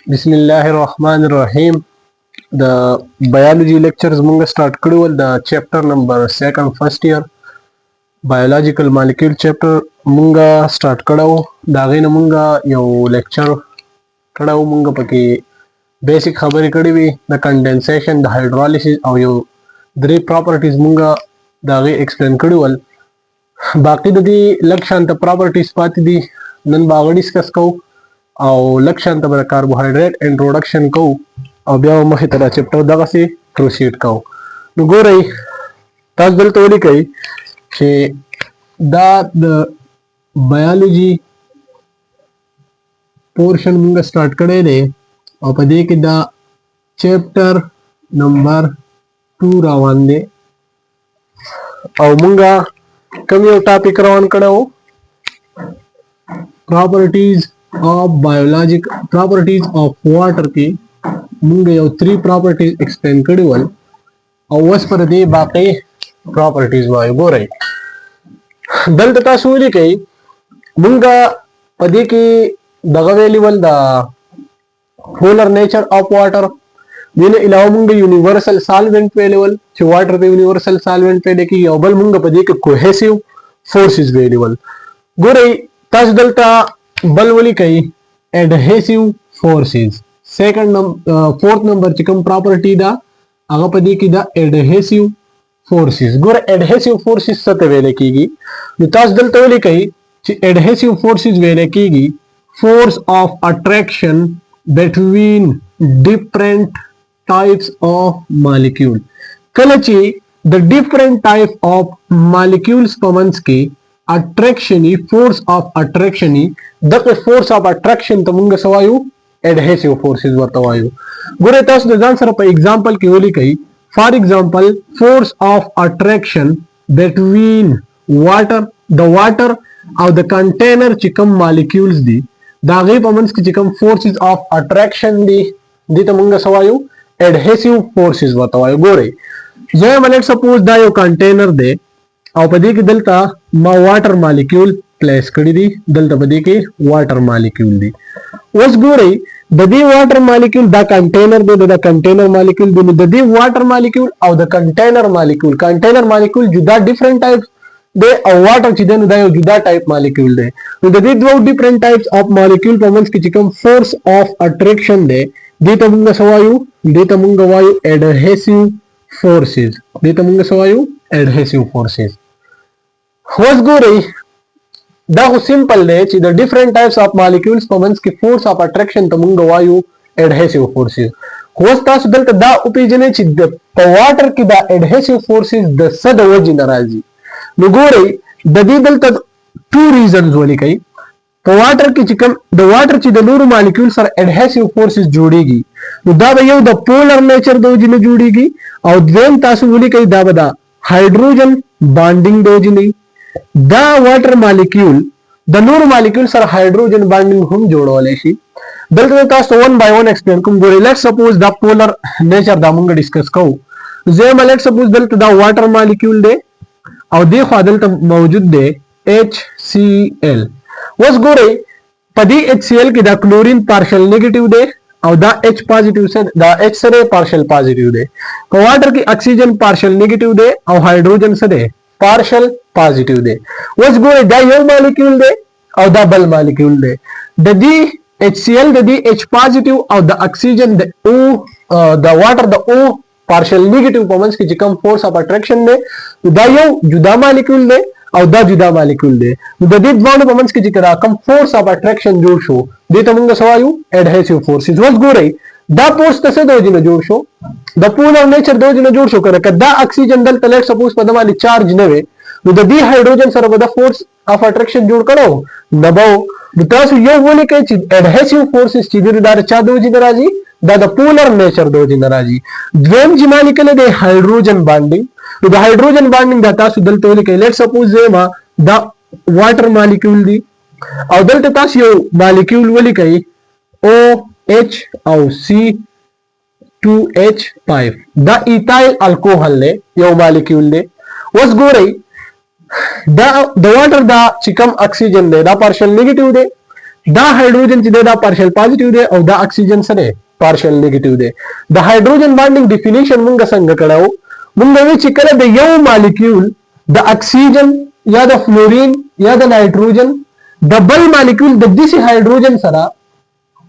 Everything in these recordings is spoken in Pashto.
बिस्मिल्लाहिर्रहमानिर्रहीम the biology lectures मुंगा स्टार्ट Karur the chapter number second first year biological molecule chapter मुंगा स्टार्ट कराओ दागे मुंगा यो लेक्चर कराओ मुंगा पके बेसिक खबर कड़ी भी द कंडेंसेशन द हाइड्रोलिसिस और यो द्री प्रॉपर्टीज मुंगा दागे एक्सप्लेन करूल बाकी दी लक्षांत प्रॉपर्टीज पाती दी नन बागा डिस्कस कऊ और लक्षांत बर कार्बोहाइड्रेट इंट्रोडक्शन को और ब्याव मही तरह चैप्टर दगा से प्रोसीड को नुगो रही ताज दल तोड़ी कई कि द बायोलॉजी पोर्शन मुंगा स्टार्ट करे दे और पदे कि द चैप्टर नंबर 2 रावन दे और मुंगा कम यो टॉपिक रवान करो properties of biologic properties of water की मुंगे यो 3 प्रॉपर्टीज एक्सप्लेन करीवल और वस पर दे बाकी प्रॉपर्टीज वायु गो रही दल तथा सूर्य के मुंगा पदे की दगवेलिवल the polar nature of water దీని ఇలావ ముంగ యూనివర్సల్ సాల్వెంట్ వేలివల్ చి వాటర్ ది యూనివర్సల్ సాల్వెంట్ వేడే की योबल मुंग पदे के कोहेसिव फोर्सेस वेलिवल गोरे ताज दलता बलवली कई adhesive forces second fourth number चिकम प्रॉपर्टी दा आगा पदे की दा एडहेसिव फोर्सेस गोरे एडहेसिव फोर्सेस सते वेले कीगी ताज दलता वली कई ची एडहेसिव फोर्सेस वेले कीगी force of attraction between different types of molecule कलची the different type of molecules पमन्स की attraction force of attraction the force of attraction तमुंग सवायु adhesive forces वर्तवायु गुरे तास दजान सर पर एग्जांपल की होली कई for example force of attraction between the water of the container चिकम molecules दी दागे पमन्स की चिकम forces of attraction दी तमुंग सवायु एडहेसिव फोर्सेस बताओ गोरे जो मैंने सपोज दा यो कंटेनर दे और पदी की दलता मा वाटर मॉलिक्यूल प्लेस करी दी दलता पदी की वाटर मॉलिक्यूल दी उस गोरे ददी वाटर मॉलिक्यूल दा कंटेनर दे द कंटेनर मॉलिक्यूल दे ददी वाटर मॉलिक्यूल और द कंटेनर मॉलिक्यूल जुदा डिफरेंट टाइप्स दे और वाटर चिदन दा यो जुदा टाइप मॉलिक्यूल दे ददी दो डिफरेंट टाइप्स ऑफ मॉलिक्यूल पमन्स की चिकम फोर्स ऑफ अट्रैक्शन दे देता मुंगा सवायु देता मुंगा वायु एडहेसिव फोर्सेस देता मुंगा सवायु एडहेसिव फोर्सेस होस गो रही दा हो सिंपल दे ची the different types of molecules पमन्स की फोर्स ऑफ अट्रैक्शन तमुंगा वायु एडहेसिव फोर्सेस होस ता सुदल दा उपेजने ची द वाटर की दा एडहेसिव फोर्सेस द सद वजिन राजी नुगो रही ददी दल तद 2 रीजंस वाली कई तो वाटर की चिकम द वाटर ची द नूर मॉलिक्यूल सर एडहेसिव फोर्सेस जोड़ेगी तो दा भैया द पोलर नेचर दो जिने जोड़ेगी और द्वेन तासु बोली कई दा बदा हाइड्रोजन बॉन्डिंग दो जिने the water molecule the Noor molecule sir hydrogen bonding हम जोड़ो वाले शी दल तास 1 by 1 एक्सप्लेन कुम गोरे let's suppose the polar nature दा मुंगा डिस्कस को जे मैं लेट्स सपोज दल द वाटर मॉलिक्यूल दे और देखो दल त मौजूद दे HCl वस गोरे पदी HCl की दा क्लोरीन पार्शियल नेगेटिव दे और दा H पॉजिटिव से दा H से पार्शियल पॉजिटिव दे तो वाटर की ऑक्सीजन पार्शियल नेगेटिव दे और हाइड्रोजन से दे पार्शियल पॉजिटिव दे वस गोरे दा यो मॉलिक्यूल दे और दा बल मॉलिक्यूल दे दी HCl दी H पॉजिटिव और दा ऑक्सीजन दे O the water the O partial negative पमन्स की चिकम फोर्स ऑफ अट्रैक्शन दे दा यो जुदा मॉलिक्यूल दे और द जुदा मॉलिक्यूल दे ददी बॉन्ड पमन्स की जिकरा कम फोर्स ऑफ अट्रैक्शन जोड़ शो दे तमुंगा सवायु एडहेसिव फोर्सेस वस गो रही द फोर्स तसे दो जिने जोड़ शो द पोलर नेचर दो जिने जोड़ शो करे द ऑक्सीजन दल तलेट सपोज पदमाली चार्ज नवे ददी हाइड्रोजन सर बदा फोर्स ऑफ अट्रैक्शन जोड़ करो नबो तासु यो बोले के एडहेसिव फोर्सेस चिदिरदार चा दो जिने राजी द पोलर नेचर दो जिने राजी द्वेम जिमानी के दे हाइड्रोजन बॉन्डिंग तो द हाइड्रोजन बॉन्डिंग दाता सुदल तो के लेट्स सपोज जे मा द वाटर मॉलिक्यूल दी और दल तास यो मॉलिक्यूल वली कई OH और C2H5 द इथाइल अल्कोहल ले यो मॉलिक्यूल ले वस गो रही द वाटर द चिकम ऑक्सीजन दे द पार्शियल नेगेटिव दे دا हाइड्रोजन چې دا پارشل پازیټیو دی او دا اکسیجن سره پارشل نیگیټیو دی. د هایدروجن بانډینګ ډیفینیشن مونږ څنګه کړو؟ مونږ وی چې کله د یو مالیکول د اکسیجن یا د فلورین یا د نایټروجن د بل مالیکول د دې هایدروجن سره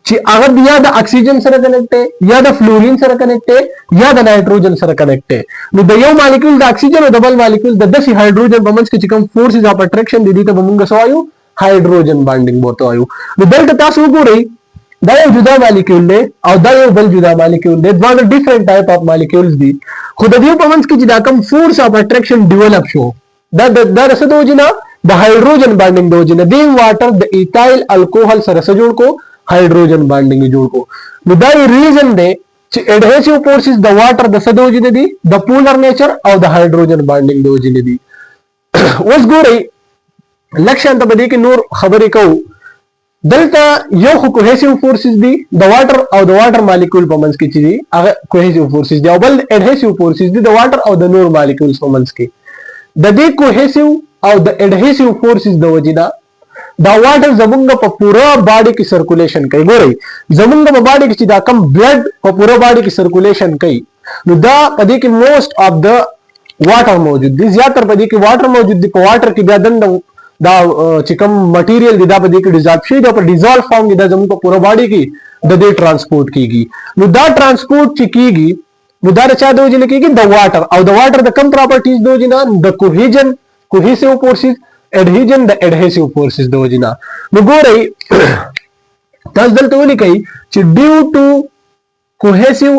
چې هغه یا د اکسیجن سره کنیکټ دی یا د فلورین سره کنیکټ دی یا د نایټروجن سره کنیکټ دی، نو د یو مالیکول د اکسیجن او د بل مالیکول د دې هایدروجن په منځ کې چې کوم فورسز اف اټریکشن دي ته مونږ سوایو هایدروجن بانډینګ ورته وایو. نو دلته تاسو وګورئ دا یو جدا مالیکول دی او دا یو بل جدا مالیکول دی، دا ډیفرنٹ ټایپ اف مالیکولز دي، خو د دې په منځ کې چې دا کوم فورس اف اټریکشن ډیولپ شو دا رسد وجنه د هایدروجن بانډینګ د وجنه دی واټر د ایتایل الکوهول سره جوړ کو هایدروجن بانډینګ جوړ کو. نو دا ریزن دی چې اډهیسیو فورسز د واټر د سد وجنه دي د پولر نیچر او د هایدروجن بانډینګ د وجنه دي. اوس ګورئ لکشن ته بده کې نور خبرې کوو. دلته یو خو کوهیسیو فورسز دي د واټر او د واټر مالیکول په منځ کې چې دي هغه کوهیسیو فورسز دي او بل اډهیسیو فورسز دي د واټر او د نور مالیکولز په منځ کې. د دې کوهیسیو او د اډهیسیو فورسز د وجنه دا واټر زمونږ په پورا باډي کې سرکولیشن کوي. ګورئ زمونږ په باډي کې چې دا کم بلډ په پورا باډي کې سرکولیشن کوي نو دا پدې کې موست اف د واټر موجود دي، زیاتره پدې کې واټر موجود دي. په واټر کې بیا دند دا چې کوم مټیریل دی دا په دې کې ډیزالو شي دا په ډیزالو فارم کې دا زموږ په پورا باډي کې د دې ترانسپورت کیږي. نو دا ترانسپورت چې کیږي نو دا چا د وجنه کیږي د واټر او د واټر د کم پراپرټیز د وجنه د کوهیسیو فورسز اډهیجن د اډهیسیو فورسز د وجنه. نو ګورئ تاسو دلته ولیکئ چې ډیو ټو کوهیسیو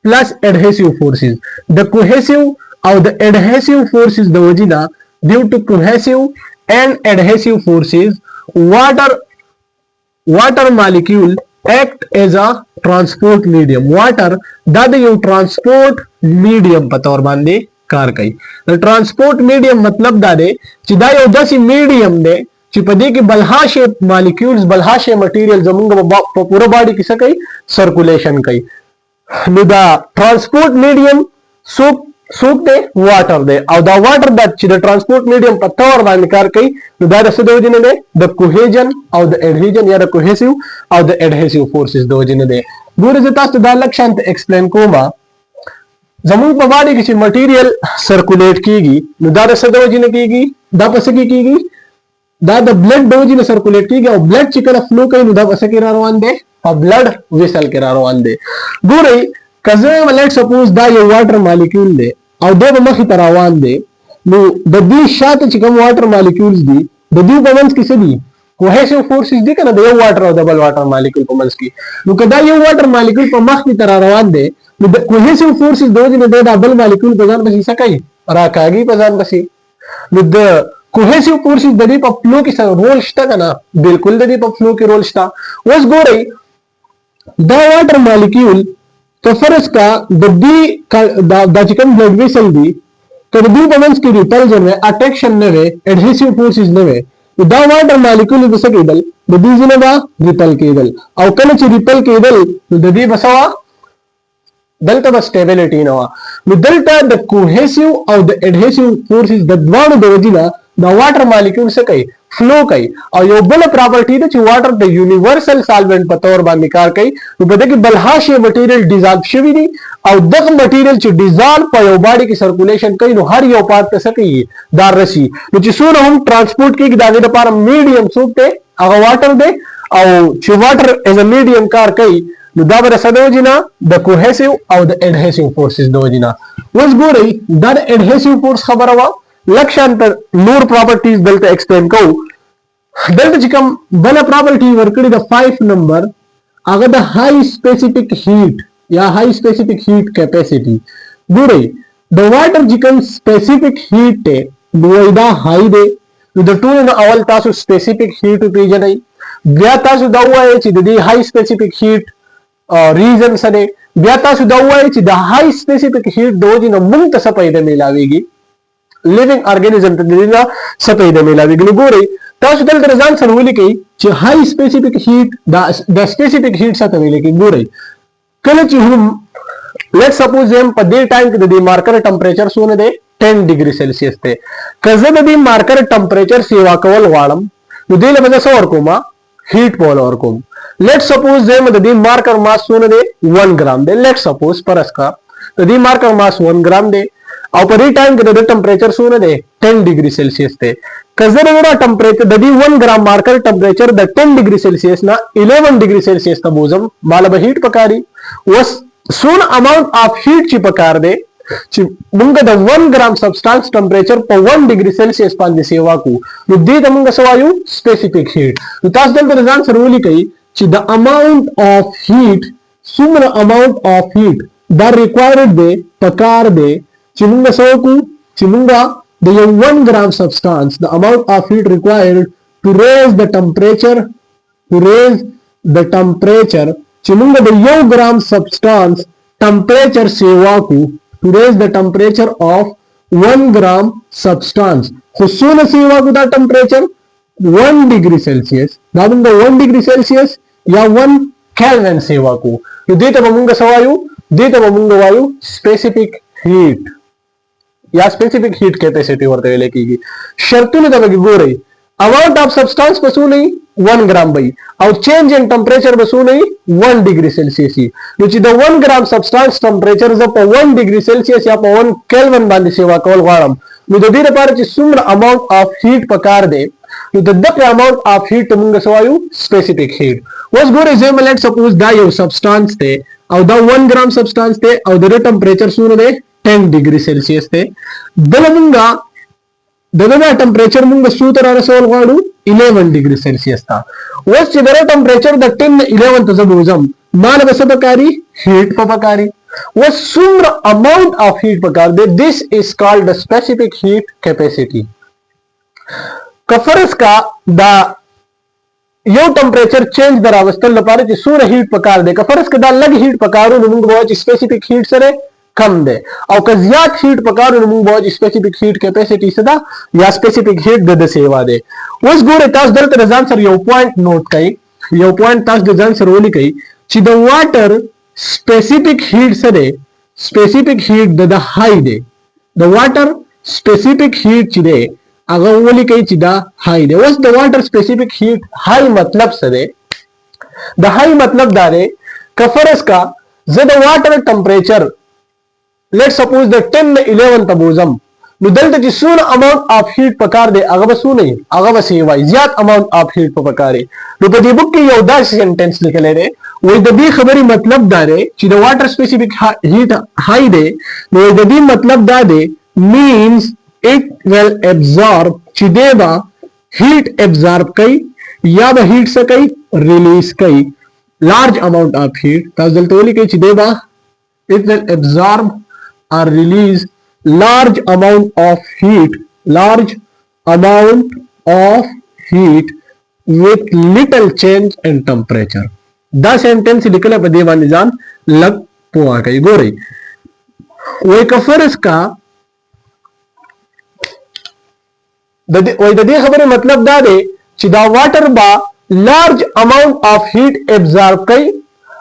پلس اډهیسیو فورسز د کوهیسیو او د اډهیسیو فورسز د وجنه ډیو ټو کوهیسیو and adhesive forces water molecule act as a transport medium. water دا د یو transport medium په تور باندې کار کوي. د transport medium مطلب دا دی چې دا یو داسې medium دی چې په دې کې بلهاشه molecules بلهاشه material زموږ په پوره باډي کې څه کوي سرکولیشن کوي. نو دا transport medium سوک دی واټر دی او دا واټر د چې د ترانسپورت میډیم په تور باندې کار کوي نو دا د څه د وجنه دی د کوهیجن او د اډهیجن یا د کوهیسیو او د اډهیسیو فورسز د وجنه دی. ګوره زه تاسو دا لکشن ته ایکسپلین کوم زموږ په باډي کې چې مټیریل سرکولیټ کیږي نو دا د څه د وجنه کیږي دا پس کې کیږي دا د بلډ د وجنه سرکولیټ کیږي او بلډ چې کله فلو کوي نو دا پس کې را روان دی په بلډ ویسل کې را روان دی. ګوره کزه ولټ سپوز دا یو واټر مالیکول دی او دا به مخې ته روان دی نو د دې شاته چې کوم واټر مالیکولز دي د دې په منځ کې څه دي کوهیسیو فورسز دي کنه د یو واټر او د بل واټر مالیکول په منځ کې. نو کدا یو واټر مالیکول په مخ کې تر روان دی نو د کوهیسیو فورسز د وجه نه د بل مالیکول په ځان باندې څه کوي راکاږي په ځان باندې. نو د کوهیسیو فورسز د دې په فلو کې څه رول شته کنه بالکل د دې په فلو کې رول شته. اوس ګورئ دا واټر مالیکول تو فرض کا د دې د چې کوم بلډ ویسل دي کله دې په منځ کې ریپلژن وي اټریکشن نه وي اډهیسیو فورسز نه وي دا واټر مالیکول د څه کېدل د دې ځنه با ریپل کېدل او کله چې ریپل کېدل نو د دې بسوا دلته بس سټیبিলিټی نه و. نو دلته د کوهیسیو او د اډهیسیو فورسز د دوانو د وجې نه دا واټر مالیکول څه کوي فلو کوي او یو بل پراپرټی ده چې واټر د یونیورسل سالوینټ په تور باندې کار کوي. نو په دې کې بلهاشه مټیریل ډیزالو شوی دي او دغه مټیریل چې ډیزالو په یو باډي کې سرکولیشن کوي نو هر یو پارت ته څه کوي دا رسی نو چې څونه هم ترانسپورت کېږي دا د لپاره میډیم څوک دی هغه واټر دی او چې واټر ایز ا میډیم کار کوي نو دا به څه د وجې نه د کوهیسیو او د اډهیسیو فورسز د وجې نه. اوس ګورئ دا د اډهیسیو فورس خبره وه لکشن ته نور پراپرټیز دلته ایکسپلین کوو. دلته چې کوم بل پراپرټي ورکړي د 5 نمبر هغه د های سپیسیفیک هیټ یا های سپیسیفیک هیټ کیپیسټي. ګورئ د واټر چې کوم سپیسیفیک هیټ ته نو دا های دی نو د ټولو نه اول تاسو سپیسیفیک هیټ پیژنئ بیا تاسو دا وایئ چې د دې های سپیسیفیک هیټ ریزن څه دی بیا تاسو دا وایئ چې د های سپیسیفیک هیټ د وجې نه موږ ته څه پیدا میلاویږي لیوینګ ارګانیزم ته د دې نه څه پیدا میلاویږي. نو ګورئ تاسو دلته ځان سره ولیکئ چې های سپیسیفیک هیټ د سپیسیفیک هیټ څه ولیکئ. ګورئ کله چې هم لیټ سپوز هم په دې ټایم کې د دې مارکر ټمپریچر څونه دی 10 ډیګري سیلسیس دی. که زه د دې مارکر ټمپریچر سیوا کول غواړم نو دې له څه ورکوم heat polar kum. Let's suppose them the marker mass soon de 1 gram de. Let's suppose paraska the marker mass 1 gram de. Our time the temperature soon de 10 degree Celsius de. Kazara temperature the 1 gram marker temperature the 10 degree Celsius na 11 degree Celsius ta bozam malaba heat pakari was soon amount of heat chi pakar de. Munga the 1 gram substance temperature per 1 degree Celsius pan sewa ku nudi the munga sawayu specific heat to tas dal the answer really kai chi the amount of heat sumra amount of heat that required de pakar de chi munga sawa ku chi munga the 1 gram substance the amount of heat required to raise the temperature chi munga the 1 gram substance temperature sewa ku to raise the temperature of 1 gram substance. Husuna sewa ku da temperature 1 degree Celsius. Damunga 1 degree Celsius ya 1 Kelvin sewa ku. Dita mamunga sawayu, dita mamunga wayu specific heat. या specific heat capacity वरते वेले की शर्तों ने तब गो रही amount of substance बसू नहीं 1 gram भाई और change in temperature बसू नहीं 1 degree Celsius he which is the 1 gram substance temperature जब 1 degree Celsius या 1 Kelvin बांधी सेवा call warm with the dire par ची सुम्र amount of heat पकार दे with the amount of heat तुमंग सवायु specific heat was good example let's suppose that your substance थे और the 1 gram substance थे और the temperature soon they 10 degree Celsius थे दलमुंगा दलना टेम्परेचर मुंगा सूत्र रसोल वाडू 11 degree Celsius था वस चिदरा टेम्परेचर द 10 11 तजबुजम मान बसबकारी heat पपकारी वस सुम्र amount of heat पकार दे this is called the specific heat capacity कफरस का द यो टेम्परेचर चेंज दरावस्तल लपारे ची सूर heat पकार दे कफरस का द लग heat पकारू नुमुंग बहुत specific heat सरे कम दे और कजियात हीट पकारो नमु बहुत स्पेसिफिक हीट कैपेसिटी सदा या स्पेसिफिक हीट दे सेवा दे उस गोरे तास दल ते आंसर यो पॉइंट नोट कई यो पॉइंट तास दे आंसर ओली कई ची the water specific heat Sade specific heat the high they the water specific heat ची दे अगर ओली कई ची द हाई दे उस the water specific heat high मतलब सदे द हाई मतलब दारे कफरस का ज the water temperature let's suppose the 10 11 tabuzam nu dalta ji soon amount of heat pakar de agaba su nahi agaba sewa ziyad amount of heat pakare nu padi book ki yo da sentence likhale re wo the bi khabari matlab da re chi the water specific heat high de nu the bi matlab da de means it will absorb chi deba heat absorb kai ya ba heat se kai release kai large amount of heat tas dalta oli kai chi deba it will absorb or release large amount of heat with little change in temperature. The sentence लिखले पर देवा निजान लग पुआ कई गोरे वो एक फर्ज का वो दे खबर मतलब दा दे चिदा वाटर बा large amount of heat absorb कई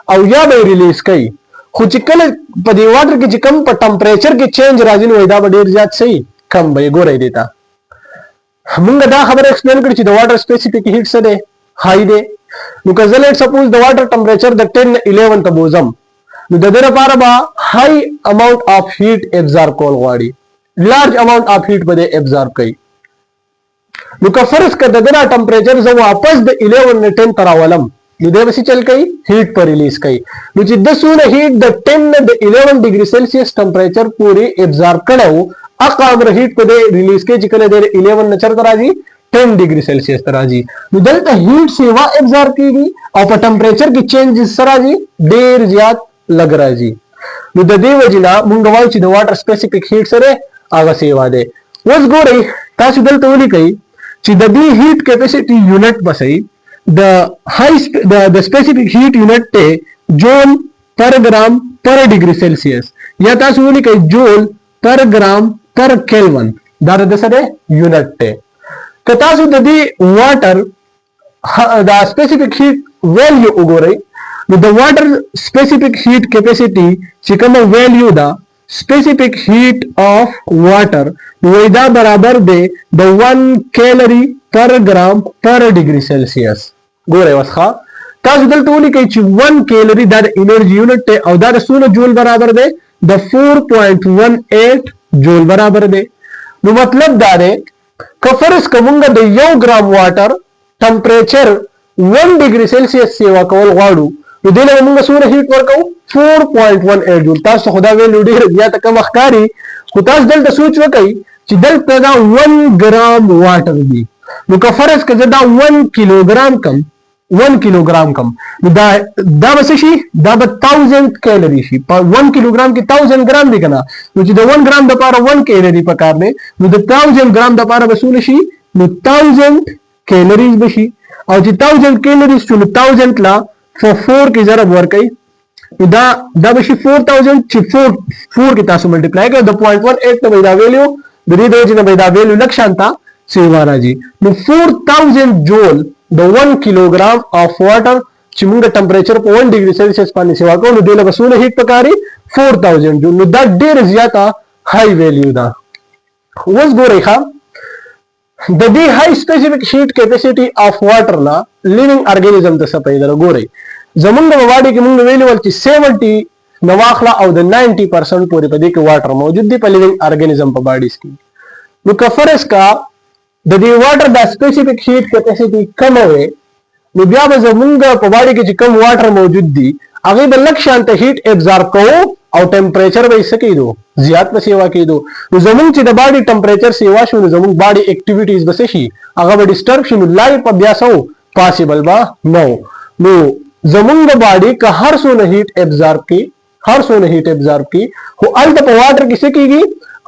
और या बे release कई खुचिकल पदी वाटर की चिकम पर टेम्परेचर की चेंज राजिन वैदा बडेर जात सही कम बे गोरे देता मुंगा दा खबर एक्सप्लेन करी द वाटर स्पेसिफिक हीट सदे हाई दे नु कजल लेट सपोज द वाटर टेम्परेचर द 10 11 तबोजम नु ददर पारबा high amount of heat absorb कोल वाडी लार्ज अमाउंट ऑफ हीट बदे एब्जॉर्ब कई नु का फर्ज का ददरा टेम्परेचर जो वापस द 11 ने 10 तरावलम युदेवसी चल गई हीट पर रिलीज कई मुझे 10 हीट द 10 द 11 डिग्री सेल्सियस टेम्परेचर पूरी एब्जॉर्ब करऊ अकामर हीट को दे रिलीज के चिकले दे 11 नचर तराजी 10 डिग्री सेल्सियस तराजी नुदल द हीट सेवा एब्जॉर्ब की गई और टेम्परेचर की चेंज सराजी देर ज्यादा लग रहा जी नुद देवजिना मुंगवाल ची द वाटर स्पेसिफिक हीट सरे आगा सेवा दे वस गोरे तासुदल तोली कई ची द दी heat capacity unit Basai the specific heat unit te joule per gram per degree Celsius या तास उन्हीं कई joule per gram per Kelvin दार दसरे unit te तो तास उधरी water the specific heat value उगो रही with the water specific heat capacity चिकम value the specific heat of water वैदा बराबर दे the 1 calorie per gram per degree Celsius ګورئ اوس ښه تاسو دلته ولیکئ چې 1 کیلوري دا د انرژي یونټ دی او دا د څونه جول برابر دی د 4.18 جول برابر دی. نو مطلب دا دی که فرض کومه د 1 ګرام واټر ټمپریچر 1 ډیګري سیلسیس سیوا کول غواړو نو دې له موږ څومره هیټ ورکو 4.18 جول. تاسو خدا ویلو ډیر زیاته کم ښکاری خو تاسو دلته سوچ وکئ چې دلته دا 1 ګرام واټر دی نو که فرض کړه دا 1 کیلوګرام کم 1 کیلوګرام کم نو دا به شي دا به 1000 کیلوري شي په 1 کیلوګرام کې 1000 ګرام دی کنه نو چې د 1 ګرام د لپاره 1 کیلوري پکار دی نو د 1000 ګرام د لپاره به څونه شي نو 1000 کیلوریز به شي او چې 1000 کیلوریز شو نو 1000 لا 4 کې ضرب ورکړي نو دا به شي 4000 چې 4 کې تاسو ملټیپلای کړئ د 0.18 ته به دا ویلیو د دې د وجې نه به دا ویلیو لږ شانته سیوا راځي نو 4000 جول د 1 کیلوګرام اف واټر چې موږ ټمپریچر په 1 ډیګري سیلسیس باندې سیوا کوو نو دې له وسوله هیټ پکاري 4000 جول نو دا ډیر زیاته های ویلیو ده. اوس ګورئ ښه د دې های سپیسیفیک هیټ کیپیسټي اف واټر لا لیوینګ ارګانیزم ته څه پیدا ګورئ زمونږ په باډي کې موږ ویلو چې 70 نواخلا او د 90% پورې په دې کې واټر موجود دی په لیوینګ ارګانیزم په باډیز کې. نو که فرض کا د دې واټر د سپیسیفیک هیټ کیپیسټي کم وي نو بیا به زمونږ په باډي کې چې کم واټر موجود دی هغه به لږ شانته هیټ ابزارب کوو او ټمپریچر به یې څه کېدو زیات به سیوا کېدو نو زمونږ چې د باډي ټمپریچر سیوا شو نو زمونږ باډي اکټیویټیز به څه شي هغه به ډسټرب شي نو لایف په بیا سو پاسبل به نو زمونږ د باډي که هر څونه هیټ ابزارب کی خو الته په واټر کې څه کېږي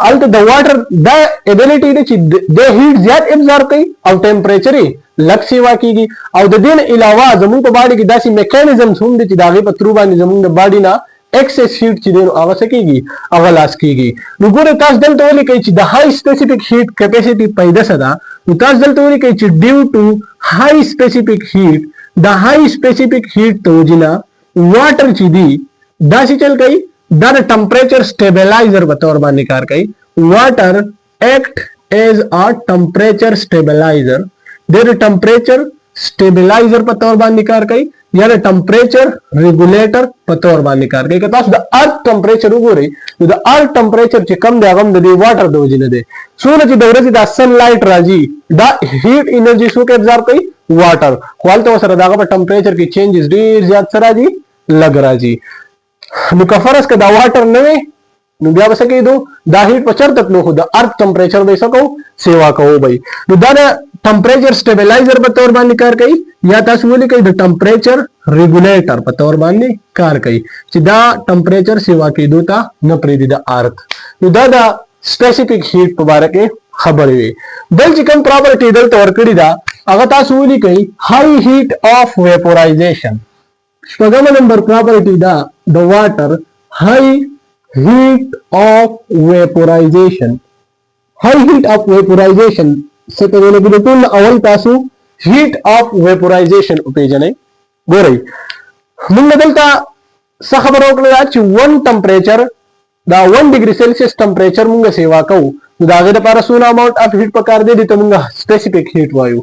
الته د واټر د ایبیلیټي دی چې د هیټ زیات ابزارب کوي او ټمپریچر یې لږ سیوا کېږي او د دې نه علاوه زمونږ په باډي کې داسې میکانیزمز هم دي چې د هغې په تھرو باندې زمونږ د باډي نه ایکسس هیټ چې دی نو هغه څه کېږي هغه لاس کېږي. نو ګورئ تاسو دلته ولیکئ چې د های سپیسیفیک هیټ کیپیسټي پیدا څه ده نو تاسو دلته ولیکئ چې ډیو ټو های سپیسیفیک هیټ د های سپیسیفیک هیټ ته وجې نه واټر چې دی داسې چل کوي دا د ټمپریچر سټیبلایزر په طور باندې کار کوي. واټر ایکټ ایز ا ټمپریچر سټیبلایزر د ټمپریچر سټیبلایزر په طور باندې کار کوي یا د ټمپریچر ریګولیټر په طور باندې کار کوي. که تاسو د ارث ټمپریچر وګورئ نو د ارث ټمپریچر چې کم دی هغه د دې واټر د وجې نه دی څومره چې د ورځې دا سن لایټ راځي دا هیټ انرژي څوک ابزارب کوي واټر خو هلته ورسره د هغه په ټمپریچر کې چینجز ډېر زیات څه راځي لږ راځي. نو که فرض که دا واټر نه وي نو بیا به څه کېدو دا هیټ په چېرته تلو خو د ارث ټمپریچر به یې څه کوو سیوا کوو به نو دا د ټمپریچر سټیبلایزر په طور باندې کار کوي یا تاسو ولیکئ د ټمپریچر ریګولیټر په طور باندې کار کوي چې دا ټمپریچر سیوا کېدو ته نه پرېږدي د ارث. نو دا د سپیسیفیک هیټ په باره کې خبرې وي. بل چې کوم پراپرټي دلته ورکړې ده هغه تاسو ولیکئ های هیټ اف ویپورایزیشن. شپږمه نمبر پراپرټي ده د واټر های heat of vaporization. High heat of vaporization څه ته ویل کېږي ټول اول تاسو heat of vaporization وپېژنئ. ګورئ موږ دلته څه خبره وکړه چې 1 ټمپریچر دا 1 ډیګري سیلسیس ټمپریچر موږ سیوا کوو نو د هغې دپاره څونه اماونټ اف هیټ پکار دی دې ته موږ سپیسیفیک هیټ وایو.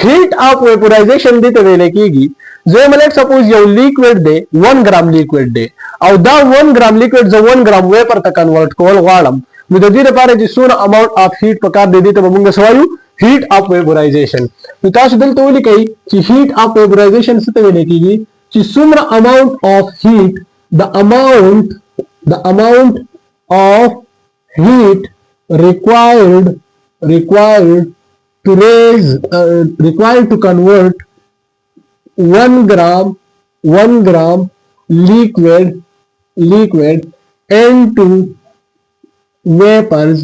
هیټ اف ویپورایزیشن دې ته ویل کېږي زه لیټ سپوز یو لیکوډ دی 1 ګرام لیکوډ دی او دا 1 ګرام لیکوډ زه 1 ګرام ویپر ته کنورټ کول غواړم نو د دې لپاره چې څونه اماونټ اف هیټ پکار دی دې ته به موږ څه وایو heat of vaporization. نو تاسو دلته ولیکئ چې heat of vaporization څه ته ویل کېږي چې څومره amount of heat the amount of heat required to convert 1 gram liquid into vapors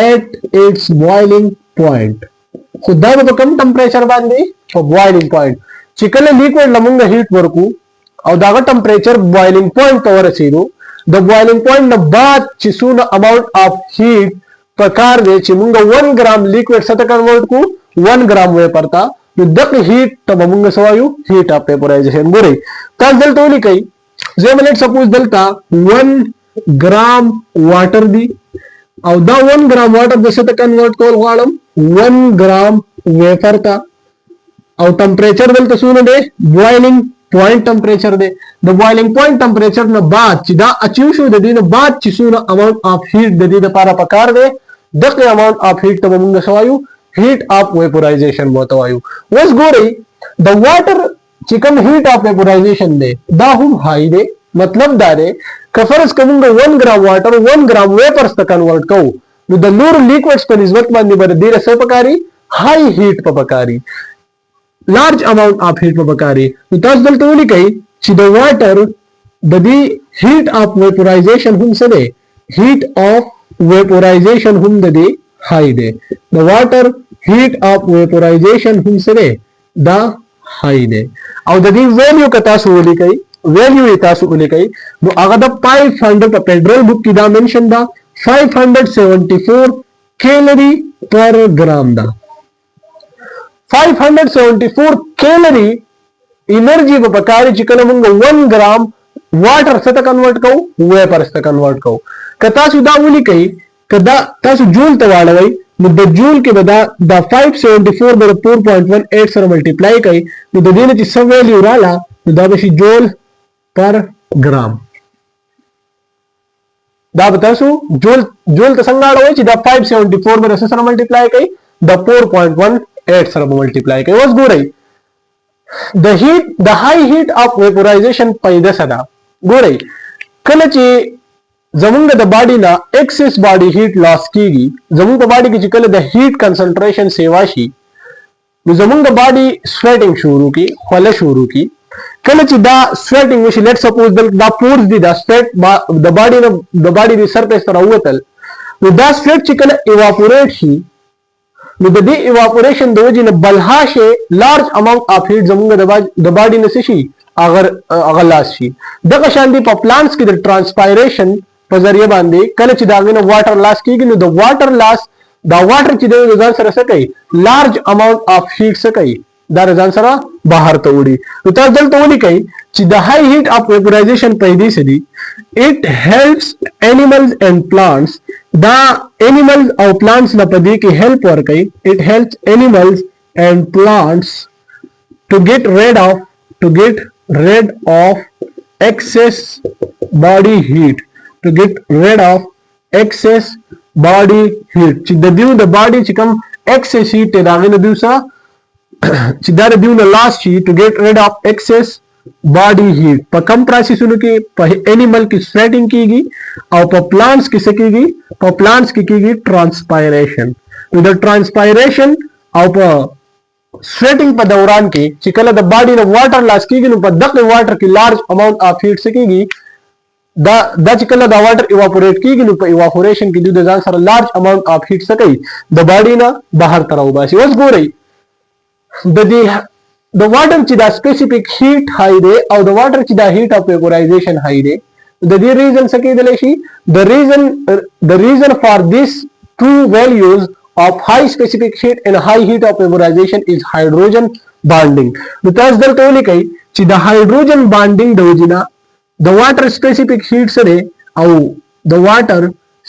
at its boiling point. خو دا به کم ټمپریچر باندې په boiling point چې کله لیکوډ لمونږ هیټ ورکو او داغه ټمپریچر boiling point ته ورسېدو د boiling point نه بعد چې څونه amount of heat پکار دی چې موږ 1 ګرام لیکوډ څه ته کنورټ کو 1 ګرام ویپر ته نو دغه هیټ ته به موږ څه وایو هیټ اف ویپورایزیشن. ګورئ تاسو دلته ولیکئ زه لیټ سپوز دلته 1 ګرام واټر دی او دا 1 ګرام واټر د څه ته کنورټ کول غواړم 1 ګرام ویپر ته او ټمپریچر دلته سونه دی بوایلینګ پوینټ ټمپریچر دی د بوایلینګ پوینټ ټمپریچر نه بعد چې دا اچیو شو د دې نه بعد چې سونه اماونت اف هیټ د دې لپاره پکار دی دغه اماونت اف هیټ ته موږ سوایو هیټ اف ویپورایزیشن متوایو. اوس ګورئ د واټر چې کوم هیټ اف ویپورایزیشن دی دا هم های دی مطلب دا دی که فرض کوم 1 ګرام واټر 1 ګرام ویپرز ته کنورټ کوو نو د نور لیکوډز په نسبت باندې بر ډیره څه پکاري های هیټ په پکاري لارج اماونت اف هیټ په پکاري. نو تاسو دلته ولیکئ چې د واټر د دې هیټ اف ویپورایزیشن هم څه دی هیټ اف ویپورایزیشن هم د دې های دی د واټر هیټ اف ویپورایزیشن هم څه دی دا های دی او د دې ویلیو که تاسو ولیکئ ویلیو تاسو ولیکئ نو هغه د 500 په فیډرل بک کې دا منشن دا 574 کیلری پر ګرام دا 574 کیلری انرژي په پکاري چې کله موږ 1 ګرام واټر څه ته کنورټ کوو ویپرز ته کنورټ کوو. که تاسو دا ولیکئ که دا تاسو جول ته واړوئ نو د جول کې به دا 574 به 4.18 سره ملټیپلای کوي نو د دې نه چې څه ویلیو رااله نو دا به شي جول پر ګرام. دا به تاسو جول ته څنګه اړوئ چې دا 574 به سره ملټیپلای کوي دا 4.18 سره ملټیپلای کوي. اوس ګورئ د های هیټ اف ویپورایزیشن پیدا سره ګورئ کله چې زمونږ د باډي نه ایکسس باډي هیټ لاس کیږي زمونږ په باډي کې چې کله د هیټ کنسنټریشن سیوا شي نو زمونږ د باډي سویټینګ شروع کی خوله شروع کی کله چې دا سویټینګ وشي لیټ سپوز دا پورز دي دا سویټ د باډي د سرفیس ته راووتل نو دا سویټ چې کله ایواپوریټ شي نو د دې ایواپوریشن د وجې نه بلها شي لارج اماونت اف هیټ زمونږ د باډي نه شي اگر لاس شي. دغه شان دي په پلانټس کې د ټرانسپایریشن په ذریعہ باندې کله چې دا غنه واټر لاس کیږي نو د واټر لاس دا واټر چې د ځان سره څه کوي لارج اماونت اف هیټ څه کوي دا ځان سره بهر ته وړي. نو تاسو دلته ولیکئ چې د های هیټ اف ویپورایزیشن پیدا سدي اٹ هیلپس انیملز اینڈ پلانٹس دا انیملز او پلانٹس نه پدې کې هیلپ ورکوي اٹ هیلپس انیملز اینڈ پلانٹس ټو گیٹ ریڈ آف ایکسس باډي هیټ to get rid of excess body heat چې د دیو د باډي چې کوم excess heat ته راغلی نه دیو سره چې دا دیو نه لاس شي to get rid of excess body heat په کم پروسیسونو کې په انیمل کې سویټینګ کیږي او په پلانټس کې څه کیږي په پلانټس کې کیږي ټرانسپایریشن. نو د ټرانسپایریشن او په سویټینګ په دوران کې چې کله د باډي نه واټر لاس کیږي نو په دغه واټر کې لارج اماونت اف هیټ څه کیږي دا چې کله دا واټر ایواپوریټ کیږي نو په ایواپوریشن کې د ځان سره لارج اماونت اف هیټ څه کوي د باډي نه بهر ته راوباسي. اوس ګورئ د واټر چې دا سپیسیفیک هیټ های دی او د واټر چې دا هیټ اف ویپورایزیشن های دی د دې ریزن څه کېدلی شي the reason for this two values of high specific heat and high heat of vaporization is hydrogen bonding. نو تاسو دلته ولیکئ چې د هایدروجن بانډینګ د وجې نه د واټر سپیسیفیک هیټ سره او د واټر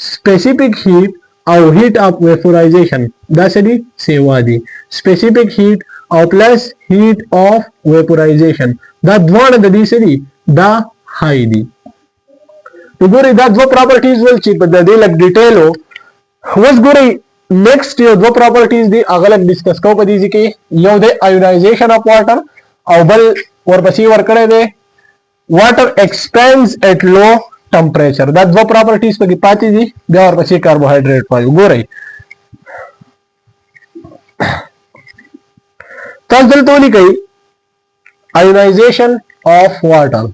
سپیسیفیک هیټ او هیټ اف ویپورایزیشن دا سړي سیوا دي سپیسیفیک هیټ او پلس هیټ اف ویپورایزیشن دا دواړه د دې سړي دا های دي. وګورئ دا دوه پراپرټیز ول چې په دې لګ ډیټیل اوس ګورئ نیکسټ یو دوه پراپرټیز دي هغه لګ ډیسکس کوو په دې کې یو د آیونایزیشن اف واټر او بل ورپسې ورکړی دی water expands at low temperature. دا دوه پراپرټیز پکې پاتې دي بیا ورپسې کاربوهایډریټ وایو. ګورئ تاسو دلته ولیکئ آیونایزیشن اف واټر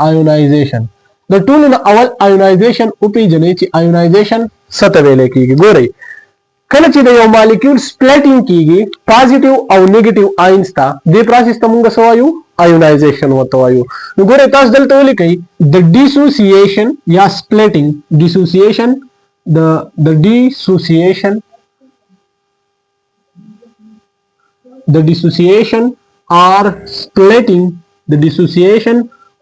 آیونایزیشن د ټولو نه اول آیونایزیشن وپېژنئ چې آیونایزیشن څه ته ویلی کېږي. ګورئ کله چې د یو مالیکول سپلیټینګ کیږي پازیټیو او نیگیټیو آینز ته دې پروسس ته موږ څه وایو آیونایزیشن ورته وایو. نو ګورئ تاسو دلته ولیکئ د ډیسوسییشن یا سپلیټینګ ډیسوسییشن د dissociation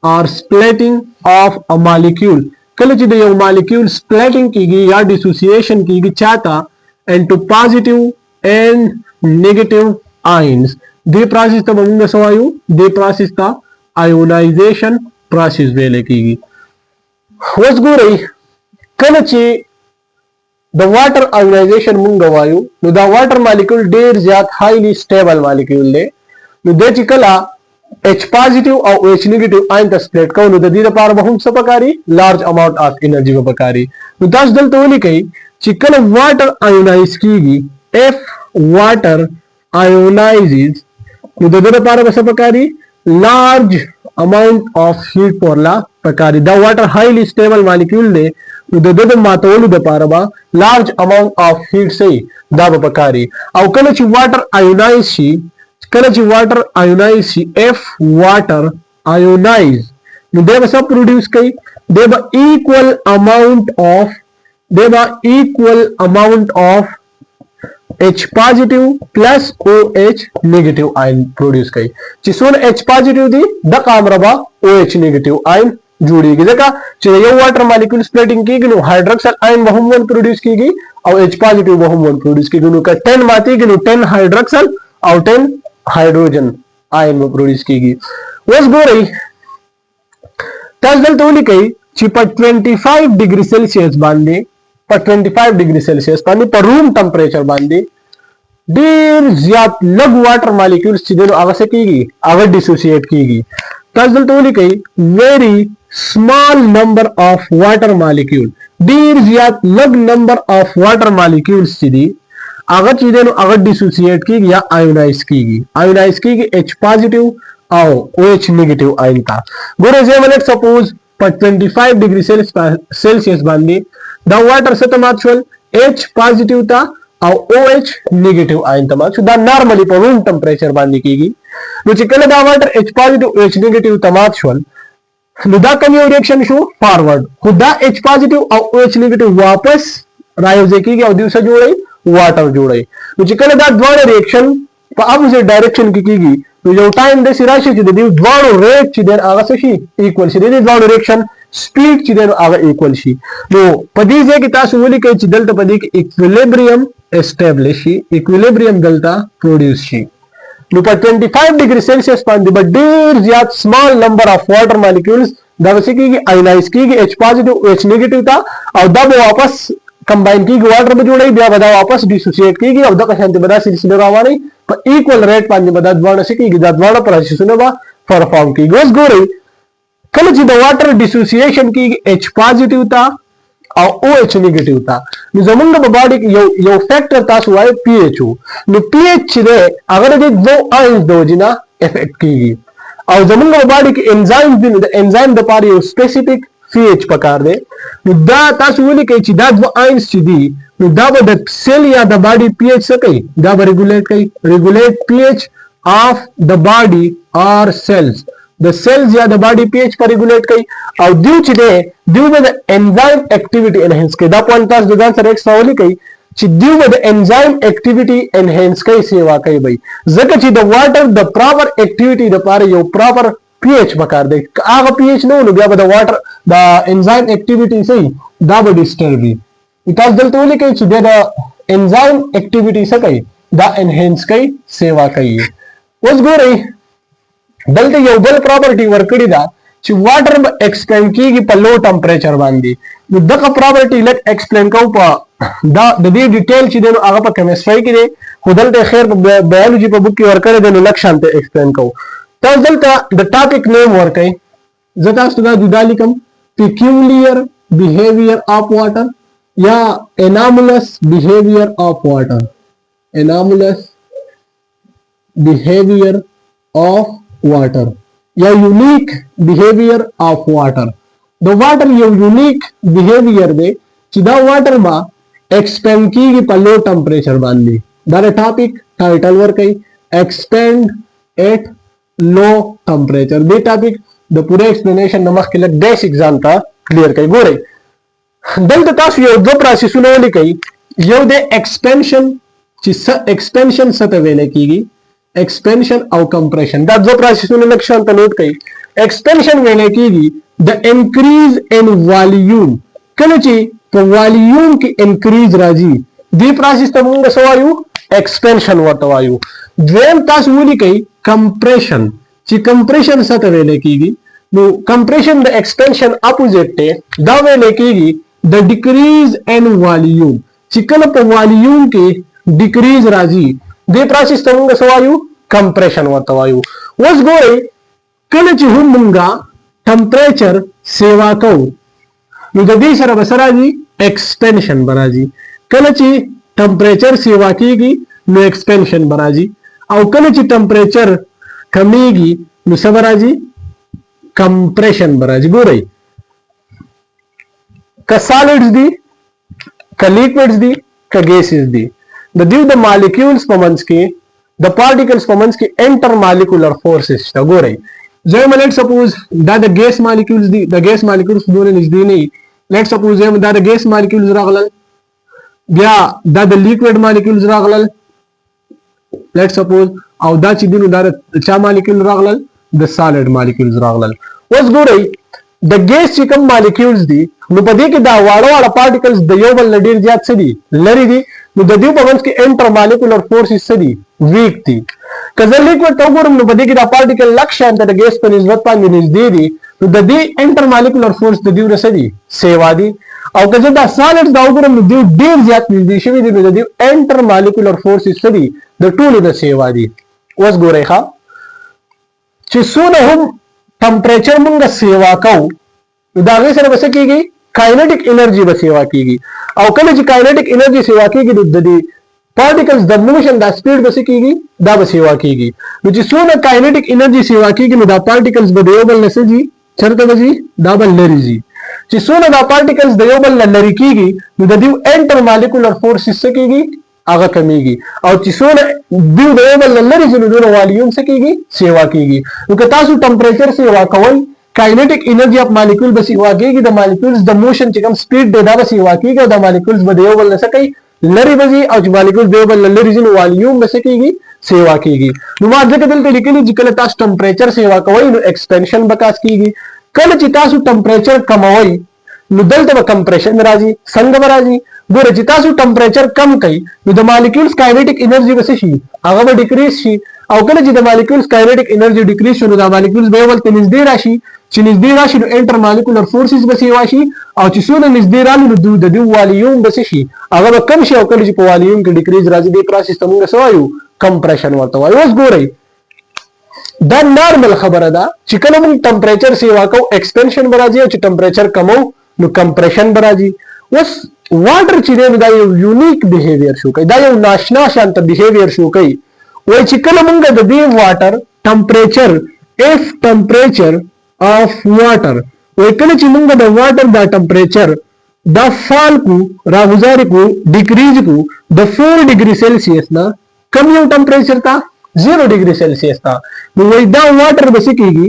or splitting of a molecule کله چې د یو مالیکول سپلیټینګ کیږي یا ډیسوسییشن کیږي چاته into positive and negative ions दे प्रोसेस ता मंग सवायु दे प्रोसेस ता ionisation process वेले कीगी वस गो रही कलची the water ionization munga wayu no the water molecule देर ज्यादा highly stable molecule ले no देची कला H positive और H negative आयन का स्प्लिट कौन उधर दीदा पार बहुम सपकारी large amount of energy को पकारी no दस दल तो नहीं कही चिकन water ionize कीगी if water ionizes no दीदा पार बसपकारी large amount of heat porla पकारी the water highly stable molecule ले the matolu the paraba large amount of heat say daba pakari au kalachi water ionize shi kalachi water ionize shi if water ionize no deba sab produce kai deba equal amount of H positive plus OH negative ion produce kai चिसून H positive दी द कामरबा OH negative ion जुड़ी गई देखा चाहिए water molecule splitting की गई hydroxide ion बहुम one produce की गई और H पॉजिटिव बहुम वन प्रोड्यूस की गई का 10 माती गई 10 हाइड्रोक्साइड और 10 हाइड्रोजन आयन में प्रोड्यूस की गई वस गो रही तसदल तो नहीं कही चिपा 25 डिग्री सेल्सियस बांधे पर 25 डिग्री सेल्सियस बांधे पर रूम टेम्परेचर बांधे देर ज्यादा लग वाटर मॉलिक्यूल्स चिदेनो आवश्यक की गई अगर डिसोसिएट की गई तसदल तो नहीं कही very small number of water molecule देर ज्यादा लग number of water molecules चिदी अगर चीजें नो अगर डिसोसिएट की या आयोनाइज की H positive और OH negative आयन का गुरु से लेट सपोज पर 25 डिग्री सेल्सियस बांधी द वाटर से तमाचुअल H positive था और OH negative आयन तमाचु द नॉर्मली पर रूम टेम्परेचर बांधी की chicken the water H positive OH negative तमाचुअल नुदा कमी रिएक्शन शो फॉरवर्ड खुदा H पॉजिटिव और OH नेगेटिव वापस राइज की और दिवसा जोड़े वाटर जोड़े तो चिकन दा द्वारा रिएक्शन अब उसे डायरेक्शन की तो जो टाइम दे राशि ची दे द्वारा रेट ची देन आगा से शी इक्वल शी दे द्वारा रिएक्शन स्पीड ची देन आगा इक्वल शी तो पदी जे की तासु बोली के ची डेल्टा पदी की equilibrium establish equilibrium delta produce she पर 25 डिग्री सेल्सियस पानी बट देर ज्यादा small number of water molecules दबसे की आयोनाइज की H पॉजिटिव OH नेगेटिव था और दब वापस कंबाइन की वाटर में जोड़े दिया बदा वापस डिसोसिएट की और दका शांति बदा सिलसिले रावा नहीं पर इक्वल रेट पानी बदा द्वारा से की द्वारा पर सुने बा परफॉर्म की गोस गो रही कल जी द वाटर डिसोसिएशन की H पॉजिटिव था और OH नेगेटिव था जमुंग बॉडी यो फैक्टर था सुवाए pH नु pH दे अगर दे दो आयंस दो जिना इफेक्ट की और जमुंग बॉडी की एंजाइम दिन द एंजाइम द पार यो स्पेसिफिक pH पकार दे नु दा ता सुवली के ची दा दो आयंस ची दी नु दा द सेल या द बॉडी pH सकै दा regulate pH of the body और सेल्स the cells या the body pH पर रेगुलेट कई और ड्यू चिदे ड्यू में the enzyme activity enhance कई दा पॉइंट पास दुकान सर एक सवाल कई ची ड्यू में the enzyme activity enhance कई सेवा कई भाई जगह ची the water the proper activity the पारे यो proper pH बकार दे आगा pH नो नु गया the water the enzyme activity सही दा बड़ी disturb इतास दल तो ले कई ची the enzyme activity से कई दा enhance कई सेवा कई उस गो रही दलते योगल प्रॉपर्टी वर्कड़ी दा ची वाटर एक्सप्लेन की पर लो टेम्परेचर बांधी द का प्रॉपर्टी लेट एक्सप्लेन को दा द डिटेल ची देनो आगा पर केमिस्ट्री की दे खुदलते खैर बायोलॉजी पर बुक की वर्कर देनो लक्षण ते एक्सप्लेन को तो दलता द टॉपिक नेम वर्क है जता सुदा दुदालिकम peculiar behavior of water या anomalous behavior of water anomalous behavior of water या unique behaviour of water the water ये यूनिक बिहेवियर दे चिदा वाटर मा एक्सपेंड की पल्लो टेम्परेचर बांधी दारे टॉपिक टाइटल वर्क है expand at low temperature they topic the पूरे एक्सप्लेनेशन नमक के लग बेस एग्जाम था क्लियर कई गोरे दल तो तास यो दो प्रोसेस सुनो कई यो दे एक्सपेंशन एक्सपेंशन सतवेले की एक्सपेंशन और कंप्रेशन दा जो प्रोसेस ने लक्षण तो नोट कई एक्सपेंशन वेले की द इंक्रीज इन वॉल्यूम कलची तो वॉल्यूम की इंक्रीज राजी दी प्रोसेस तो मुंग सवायु एक्सपेंशन ورته وایو. دویم تاسو ولیکئ کمپریشن چې کمپریشن څه ته ویل کیږي نو کمپریشن د ایکسپینشن اپوزیټ ته دا ویل کیږي د ډیکریز ان والیوم چې کله په والیوم کې ډیکریز راځي دې پروسس ته موږ څه وایو کمپریشن ورته وایو. اوس ګورئ کله چې هم موږ ټمپریچر سیوا کوو نو د دې سره به څه راځي ایکسپینشن به راځي. کله چې ټمپریچر سیوا کیږي نو ایکسپینشن به راځي او کله چې ټمپریچر کمیږي نو څه به راځي کمپریشن به راځي. ګورئ که سالډز دي که لیکوډز دي که ګیسز دي د دوی د مالیکولز په منځ کې د پارټیکلز په منځ کې انټر مالیکولر فورسز شته. ګورئ زم لیټ سپوز دا د ګیس مالیکولز دي د ګیس مالیکولز دونه نږدې نه لیټ سپوز دا د ګیس مالیکولز راغلل بیا دا د لیکوډ مالیکولز راغلل لیټ سپوز او دا چې دینو دا چا مالیکول راغلل د سالډ مالیکولز راغلل. اوس ګورئ د ګیس چې کوم مالیکولز دي نو په دې کې دا واړه واړه پارټیکلز د یو بل ډیر زیات څه دي لري دي نو د دې په منځ کې انټر مالیکولر فورسز څه دي ویک دي. که زه لیکوډ ته وګورم نو په دې کې دا پارټیکل لږ شان د ګیس په نسبت باندې نږدې دي نو د دې انټر مالیکولر فورس د دې څه دي سیوا دي او که زه دا سالډز دا وګورم نو دوی ډیر زیات نږدې شوي دي نو د دې انټر مالیکولر فورسز څه دي د ټولو د سیوا دي. اوس ګورئ ښه چې څونه هم ټمپریچر مونږ سیوا کوو نو د هغې سره به څه کېږي کاینیټیک انرژي به سیوا کېږي او کله چې کاینیټیک انرژي سیوا کېږي نو د دې پارټیکلز د موشن دا سپیډ به څه کېږي دا به سیوا کېږي. نو چې څونه کاینیټیک انرژي سیوا کېږي نو دا پارټیکلز به د یو بل نه څه ځي چېرته به ځي دا به لرې ځي. چې څونه دا پارټیکلز د یو بل نه لرې کېږي نو د دوی انټر مالیکولر فورسز څه کېږي هغه کمیږي او چې څونه دوی د یو بل نه لرې ځي نو دونه والیوم څه کېږي سیوا کېږي. نو که تاسو ټمپریچر سیوا کوئ کاینیټیک انرژي اف مالیکول به سیوا کېږي د مالیکولز د موشن چې کوم سپیډ دی دا به سیوا کېږي او د مالیکولز به د یو بل نه څه کوي لرې به ځي او چې مالیکول د یو بل نه لرې ځي نو والیوم به څه کېږي سیوا کېږي. نو ما ځکه دلته لیکلي چې کله تاسو ټمپریچر سیوا کوئ نو ایکسپینشن به کاس کېږي. کله چې تاسو ټمپریچر کموئ نو دلته به کمپریشن راځي. څنګه به راځي ګوره چې تاسو ټمپریچر کم کړئ نو د مالیکولز کاینیټیک انرژي به څه شي هغه به ډیکریز شي او کله چې د مالیکولز کاینیټیک انرژي ډیکریز شي نو د مالیکولز به یو بل ته نږدې راشي چې نږدې راشي نو انټر مالیکولر فورسز به سیوا شي او چې څونه نږدې رالي نو د دوی والیوم به څه شي هغه به کم شي او کله چې په والیوم کې ډیکریز راځي دې پروسس ته موږ څه وایو کمپریشن ورته وایو. اوس ګورئ دا نارمل خبره ده چې کله موږ ټمپریچر سیوا کوو ایکسپینشن به راځي او چې ټمپریچر کمو نو کمپریشن به راځي. اوس واټر چې دی دا یو یونیک بیهیویر شو کوي دا یو ناشنا شانته بیهیویر شو کوي. وایي چې کله موږ د دې واټر ټمپریچر اف ټمپریچر of water وای کله چې موږ د واټر دا ټمپریچر دا فال کو راغزار کو ډیکریز کو د 4 ډیګري سیلسیس نه کم یو ټمپریچر تا 0 ډیګري سیلسیس تا نو وای دا واټر به څه کیږي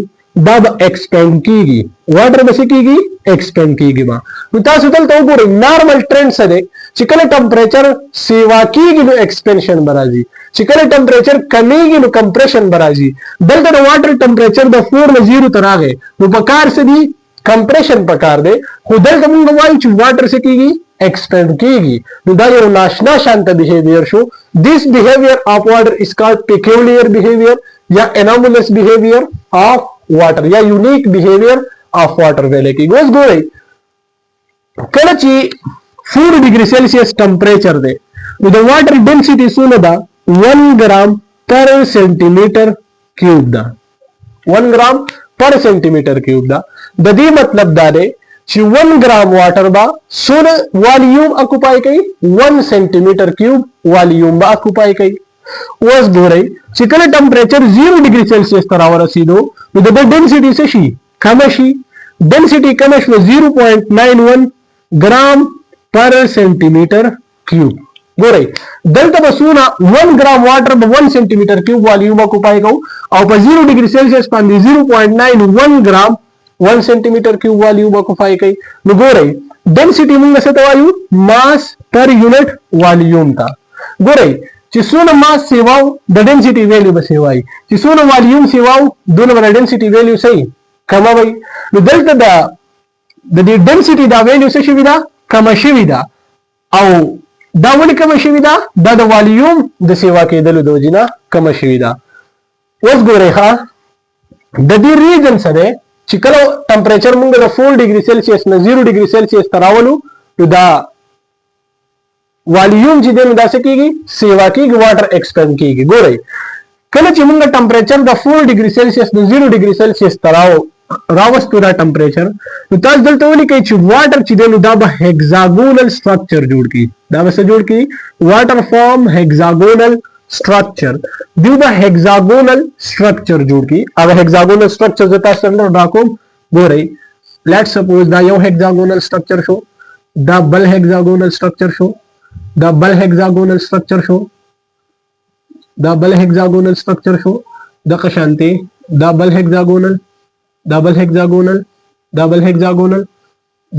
دا به ایکسپینډ کیږي واټر به څه کیږي ایکسپینډ کیږي. نو تاسو دلته وګورئ نارمل ټرند څه دی چې کله ټمپریچر سیوا کیږي نو ایکسپینشن به راځي چې کله ټمپریچر کمیږي نو کمپریشن به راځي. دلته د واټر ټمپریچر د 4 نه 0 ته راغی نو په کار څه دی کمپریشن په کار دی خو دلته موږ وایو چې واټر څه کیږي expand کیږي. نو دا یو ناشنا شانته behavior شو. This behavior of water is called peculiar behavior یا anomalous behavior of water یا unique behavior of water ویل کیږي. اوس ګورئ کله چې 4 ډیګري سیلسیس ټمپریچر دی نو د واټر ډنسټي څونه ده 1 ګرام پر سنټیمیټر کیوب ده 1 ګرام پر سنټیمیټر کیوب ده. د دې مطلب دا دی چې 1 ګرام واټر با څونه والیوم اکوپای کوي 1 سنټیمیټر کیوب والیوم با اکوپای کوي. اوس ګورئ چې کله ټمپریچر 0 ډیګري سیلسیس ته راورسېدو نو د ډنسټي څه شي کم شي ډنسټي کم شوه 0.91 ګرام پر سنټیمیټر کیوب. ګورئ دلته به څونه 1 ګرام واټر به 1 سنټیمیټر کیوب والیوم اکوپای کوو او په 0 ډیګري سیلسیس باندې 0.91 ګرام 1 سنټیمیټر کیوب والیوم اکوپای کوي. نو ګورئ ډنسټي موږ څه ته وایو ماس پر یونټ والیوم ته. ګورئ چې څونه ماس سیواو د ډنسټي ویلیو به سیوای چې څونه والیوم سیواو دونه د ډنسټي ویلیو صحیح کمه وي. نو دلته د دې ډنسټي دا ویلیو څه شوي ده کمه شوي ده او دا ولې کم شوی دا د والیوم د سیوا کېدلو د وجې نه کم شوی دا. اوس ګورئ ښه د دې ریجن سره چې کله ټمپریچر موږ د 4 ډیګري سیلسیس نه 0 ډیګري سیلسیس ته راولو نو دا والیوم چې دی نو دا څه کېږي سیوا کېږي واټر ایکسپینډ کېږي. ګورئ کله چې موږ ټمپریچر د 4 ډیګري سیلسیس نه 0 ډیګري سیلسیس ته راوستو دا ټمپریچر نو تاسو دلته ولیکئ چې واټر چې دی نو دا به هیګزاګونل سټرکچر جوړ کړي. دا به څه جوړ کړي واټر فارم هیګزاګونل structure دیو با hexagonal structure جوړ کی. اگر hexagonal structure زتا سره ډاکو ګورئ let's suppose دا یو hexagonal structure شو دا بل hexagonal structure شو دا بل hexagonal structure شو دا بل hexagonal structure شو د قشانتي دا بل hexagonal دا بل hexagonal دا بل hexagonal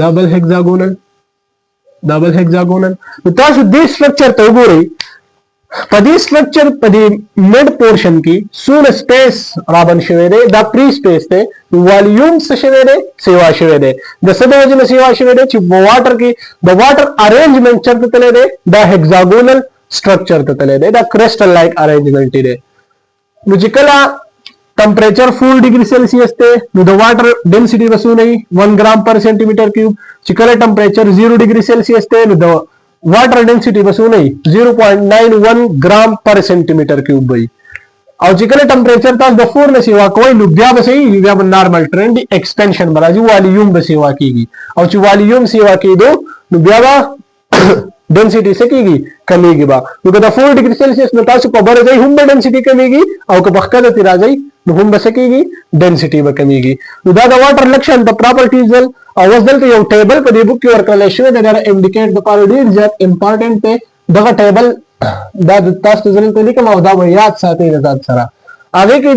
دا بل hexagonal دا بل hexagonal. تاسو دې structure ته وګورئ په دې سټرکچر په دې مډ پورشن کې سونه سپیس رابن شوی دی دا پری سپیس دی والیوم څه شوی دی سیوا شوی دی د څه د وجې نه سیوا شوی دی چې واټر کې د واټر ارینجمنٹ چرته تللی دی دا هیګزاګونل سټرکچر ته تللی دی دا کرسټل لایک ارینجمنٹ دی. نو چې کله ټمپریچر 4 ډیګري سیلسیس ته نو د واټر ډنسټي وسونه 1 ګرام پر سنټیمیټر کیوب. چې کله ټمپریچر 0 ډیګري سیلسیس ته نو د واټر ډنسټي وسونه 0.91 ګرام پر سنټیمیټر کیوب وي. او چې کله ټمپریچر تاسو د 4 نه سیوا کوئ نو بیا به صحیح بیا به نارمل ټرند ایکسپنشن راځي والیوم به سیوا کیږي. او چې والیوم سیوا کیدو نو بیا به ډنسټي څه کیږي کمیږي با. نو که د 4 ډیګري سیلسیس نه تاسو په بر ځای هم به ډنسټي کمیږي او که په ښکته ترې راځئ نو هم به څه کیږي ډنسټي به کمیږي. نو دا د واټر لکشن د پراپرټیز او اوس دلته یو ټیبل په دې بوک کې ورکړل شوی دی دا انډیکیټ د پاره ډیر زیات امپورټنت دی. دغه ټیبل دا تاسو ځل ته لیکم او دا به یاد ساتئ د ځان سره. هغه کې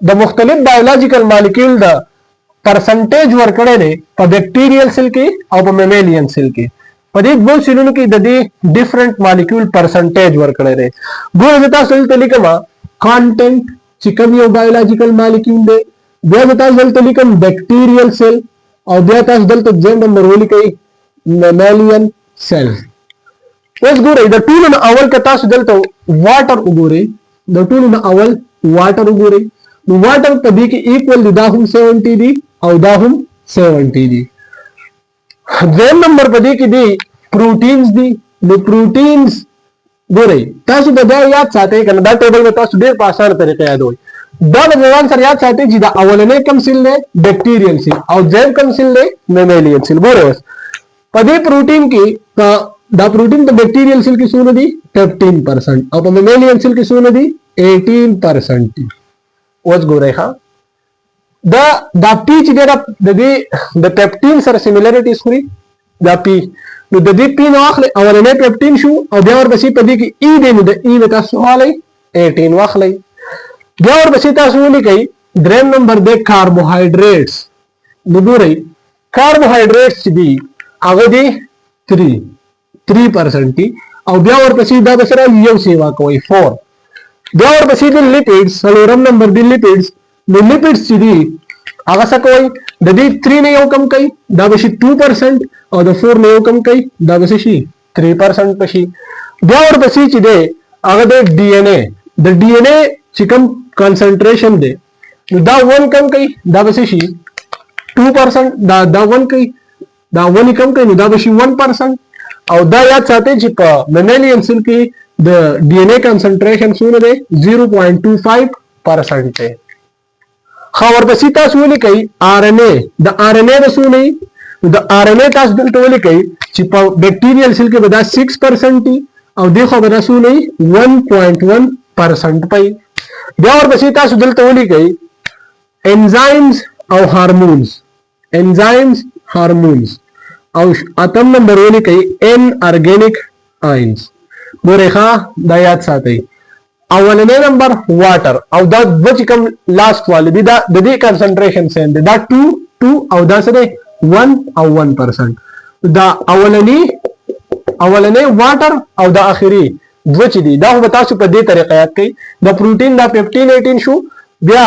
د مختلف بایولوژیکل مالیکول د پرسنټیج ورکړی دی په بیکټیریل سیل کې او په میمالیان سیل کې. په دې دوه سیلونو کې د دې ډیفرنٹ مالیکول پرسنټیج ورکړی دی. ګوره تاسو ته لیکم کانټینټ چې کوم یو بایولوژیکل مالیکول دی بیا تاسو ته لیکم بیکټیریل سیل او بیا تاسو دلته ځین نمبر ولیکئ میمالیان سیل. اوس ګورئ د ټولو نه اول که تاسو دلته واټر وګورئ د ټولو نه اول واټر وګورئ نو واټر په دې کې ایکوال دی دا هم 70 دی او دا هم 70 دی. دویم نمبر په دې کې دی پروټینز دی. نو پروټینز ګورئ تاسو به دا یاد ساتئ کنه دا ټیبل به تاسو ډیر په اسانه طریقه یادوئ. دا د ځوان سره یاد ساتئ چې دا اولنې کم سیل دی بیکټیریل سیل او ځین کم سیل دی میمالیان سیل. ګورئ اوس په دې پروټین کې دا پروټین په بیکټیریل سیل کې څونه دي 15% او په میمالیان سیل کې څونه دي 18% دي. اوس ګورئ ښه دا پی چې د دې د پیپټین سره سیمیلریټیز خوري دا پی نو د دې پی نو اخلي اولنې پیپټین شو او بیا ورپسې په دې کې ای دی نو د ای به تاسو والی 18 واخلئ. بیا ورپسې تاسو ولیکئ دریم نمبر دی کاربوهایډریټس. نو ګورئ کاربوهایډریټس چې دي هغه دی 3% دي او بیا ورپسې دا به سره یو سیوا کوئ 4. بیا ورپسې دی لیپیډز څلورم نمبر دی لیپیډز. نو لیپیډز چې دي هغه څه کوئ د دې 3 نه یو کم کوئ دا به شي 2% او د 4 نه یو کم کوئ دا به شي 3% به شي. بیا ورپسې چې دی هغه دی ډي ان اے د ډي ان اے چې کوم کنسنټریشن دی نو دا 1 کم کوي دا به شي 2%. دا 1 کوي دا 1 کم کوي نو دا به شي 1%. او دا یاد ساتئ چې په میمالیان سیل کې د ډي ان اے کنسنټریشن څونه دی 0.25% دی. خو ورپسې تاسو ولیکئ آر ان اے د آر ان اے د څونه د آر ان اے تاسو دلته ولیکئ چې په بیکټیریل سیل کې به دا 6% دي او دې خو به دا څونه 1.1% پي. بیا ورپسې تاسو دلته ولیکئ انزایمز او هارمونز او اتم نمبر ولیکئ ان ارګینیک آینز. ګورئ ښه دا یاد ساتئ اولنې نمبر واټر او دا دوه چې کوم لاست والی دي دا د دې کنسنټریشن سیم دی دا 2 او دا سره 1 او 1%. دا اولنې واټر او دا اخري دوه چې دي دا خو به تاسو په دې طریقه یاد کړئ. د پروټین دا 15-18 شو بیا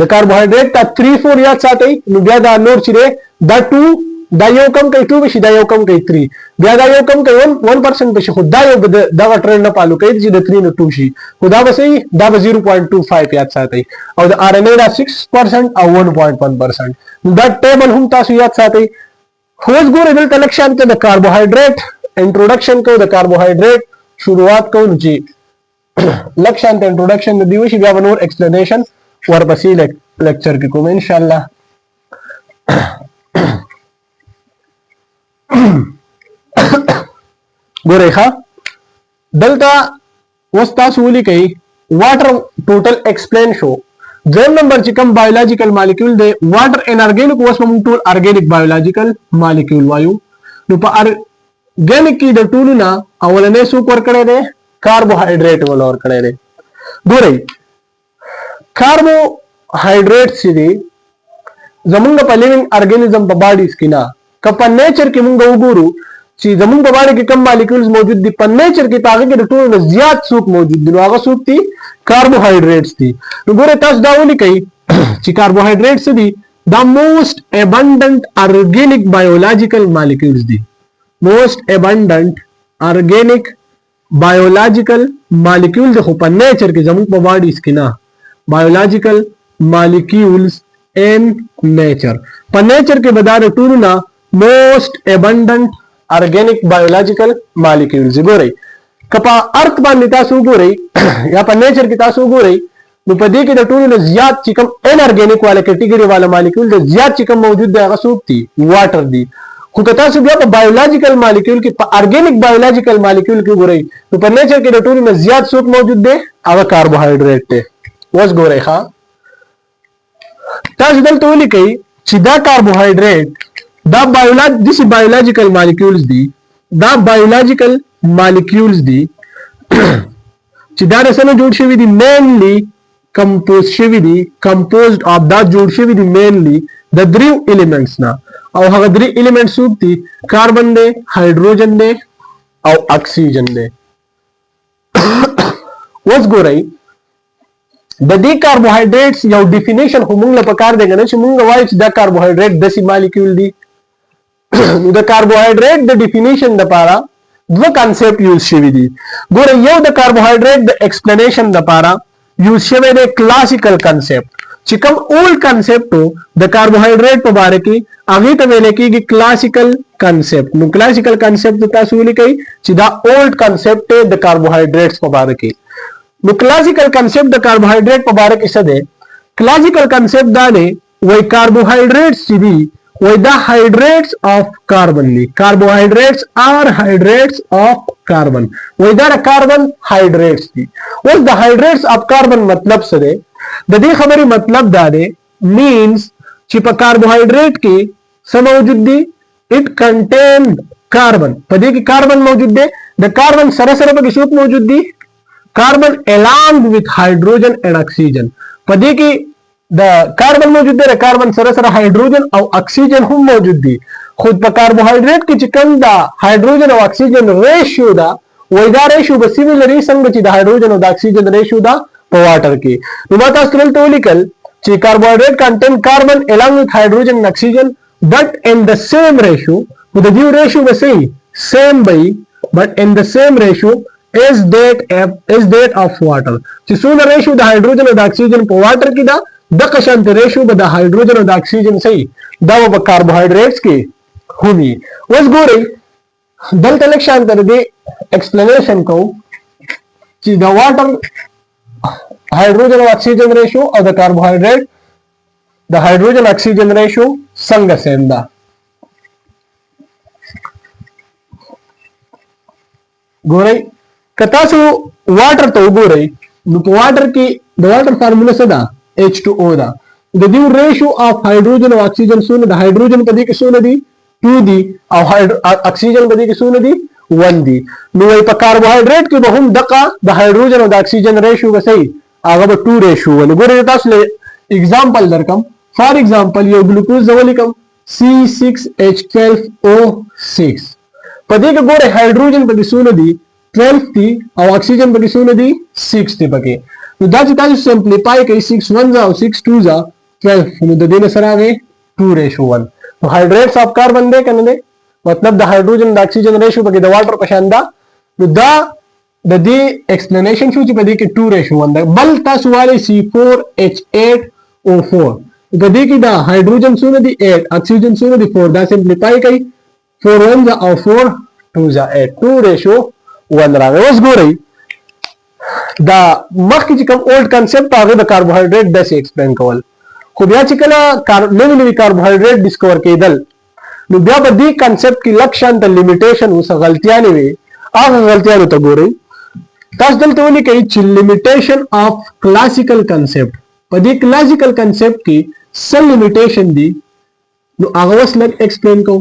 د کاربوهایډریټ دا 3-4 یاد ساتئ نو بیا دا نور چې دی دا 2 دا یو کم کوي 2 بشي دا یو کم کوي 3 بیا دا یو کم کوي 1% بشي خو دا یو دا ټرند نه پالو کوي چې د 3 نه 2 شي خو دا به صحیح دا به 0.25 یاد ساتئ او د ار ان اے دا 6% او 1.1% دا ټیبل هم تاسو یاد ساتئ. خو اوس ګورئ دلته لږ شانته د کاربوهایډریټ انټروډکشن کوو د کاربوهایډریټ شروعات کوو چې لږ شانته انټروډکشن د دې وشي بیا به نور ایکسپلینیشن ورپسې لیکچر کې کوم ان شاء الله. ګورئ ښه دلته اوس تاسو ولیکئ واټر ټوټل ایکسپلین شو. دویم نمبر چې کوم بایولوژیکل مالیکول دی واټر ان ارګینیک اوس موږ ټول ارګینیک بایولوژیکل مالیکول وایو. نو په ارګینیک کې د ټولو نه اولنې څوک ورکړی دی کاربوهایډریټ ول ورکړی دی. ګورئ کاربوهایډریټ چې دی زمونږ په لیوینګ ارګانیزم په باډیز کې نه که په نیچر کې مونږ وګورو چې زمونږ په باډي کې کم مالیکولز موجود دي په نیچر کې په هغه کې د ټولو نه زیات څوک موجود دي نو هغه څوک دي کاربوهایډریټس دي. نو ګورئ تاسو دا ولیکئ چې کاربوهایډریټس دي دا موست ابنډنټ ارګینیک بایولوژیکل مالیکولز دي. موست ابنډنټ ارګینیک بایولوژیکل مالیکول د خو په نیچر کې زموږ په باډیز کې نه بایولوژیکل مالیکولز ان نیچر په نیچر کې بدار ټولو نه موست ابنډنټ ارګینیک بایولوژیکل مالیکولز. ګورئ که په ارث باندې تاسو ګورئ یا په نیچر کې تاسو ګورئ نو په دې کې د ټولو نه زیات چې کوم ان ارګینیک والا کیټګوري والا مالیکول د زیات چې کوم موجود دی هغه څوک دي واټر دي. خو که تاسو بیا په بایولوژیکل مالیکول کې په ارګینیک بایولوژیکل مالیکول کې ګورئ نو په نیچر کې د ټولو نه زیات څوک موجود دی هغه کاربوهایډریټ دی. اوس ګورئ ښه تاسو دلته ولیکئ چې دا کاربوهایډریټ دا بایولوژیکل مالیکولز دي دا بایولوژیکل مالیکولز دي چې دا د څه نه جوړ شوي دي مینلی کمپوز شوي دي کمپوزډ اف دا جوړ شوي دي مینلی د دریو ایلیمنټس نه او هغه درې ایلیمنټس څوک دي کاربن دی هایډروجن دی او اکسیجن دی. اوس ګورئ د دې کاربوهایډریټس یو ډیفینیشن خو موږ له پکار دی کنه چې موږ وایو چې دا کاربوهایډریټ داسې مالیکول دي. نو د کاربوهایډریټ د ډیفینیشن لپاره دوه کانسپټ یوز شوي دي. ګوره یو د کاربوهایډریټ د ایکسپلینیشن لپاره یوز شوی دی کلاسیکل کانسپټ چې کوم اولډ کانسپټ د کاربوهایډریټ په باره کې هغه ته ویل کېږي کلاسیکل کانسپټ. نو کلاسیکل کانسپټ تاسو ولیکئ چې دا اولډ کانسپټ د کاربوهایډریټس په باره کې. نو کلاسیکل کانسپټ د کاربوهایډریټ په باره کې څه دی کلاسیکل کانسپټ دا دی وای کاربوهایډریټس چې دي وای دا هایډریټس اف کاربن دي کاربوهایډریټس آر هایډریټس اف کاربن وای دا کاربن هایډریټس دي. اوس د هایډریټس اف کاربن مطلب څه دی د دې خبرې مطلب دا دی مینز چې په کاربوهایډریټ کې څه موجود دي اټ کنټین کاربن په دې کې کاربن موجود دی د کاربن سره سره پکې څوک موجود دي کاربن along with hydrogen and oxygen په دې کې د کاربن موجود دی د کاربن سره سره هایډروجن او اکسیجن هم موجود دي. خود په کاربوهایډریټ کې چې کوم دا هایډروجن او اکسیجن ریشیو دا وای دا ریشیو به سیمیلري څنګه چې د هایډروجن او د اکسیجن ریشیو دا په واټر کې. نو ما تاسو دلته ولیکل چې کاربوهایډریټ contain carbon along with hydrogen and oxygen but in the same ratio نو د دې ریشیو به same وي but in the same ratio is that of water چې څونه ریشیو د هایډروجن او د اکسیجن په واټر کې دا د قشانت ریشیو به د هایډروجن او د اکسیجن دا په کاربوهایډریټس کې همي. اوس ګورئ دلته لږ شانته د ایکسپلینیشن کوو چې د واټر هایډروجن او اکسیجن ریشیو او د کاربوهایډریټ د هایډروجن اکسیجن ریشیو څنګه سیم ده. ګورئ که تاسو واټر ته وګورئ نو په واټر کې د واټر فارموله څه ده H2O ده. د دې ریشیو اف هایډروجن او اکسیجن څونه د هایډروجن په دې کې څونه دي 2 دي او اکسیجن په دې کې څونه دي 1 دي. نو په کاربوهایډریټ کې به هم دغه د هایډروجن او د اکسیجن ریشیو به هغه به 2 ریشیو ونه. ګورئ تاسو له एग्जांपल درکم فار एग्जांपल یو ګلوکوز ولیکم C6H12O6 په دې کې ګورئ هایډروجن په دې څونه دي 12 دي او اکسیجن په کې څونه دي 6 دي پکې. نو دا چې تاسو سمپلیفای کوئ 6 1 او 6 2 12 نو د دې سره راغی 2:1. तो hydrates of carbon दे कने दे मतलब the hydrogen the oxygen ratio बगे the water पशांदा the the explanation शू ची बदी के 2 रेशियो वंदा बल ता सुवाले C4H8O4 बदी की द हाइड्रोजन सुने दी 8 ऑक्सीजन सुने दी 4 दा सिंप्लीफाई कई 4 1 जा और 4 2 जा 8 2 रेशियो 1 रागे उस गो रही द मख की कम ओल्ड कांसेप्ट आगे द कार्बोहाइड्रेट दस एक्सप्लेन कवल खुद या चिकला नवी कार्बोहाइड्रेट डिस्कवर के दल नुब्या बदी कांसेप्ट की लक्षण द लिमिटेशन उस गलतियां ने वे आग गलतियां ने तो गो रही तस दल तो नहीं कही लिमिटेशन ऑफ क्लासिकल कांसेप्ट पदी क्लासिकल कांसेप्ट की सल लिमिटेशन दी नु आगवस लग एक्सप्लेन को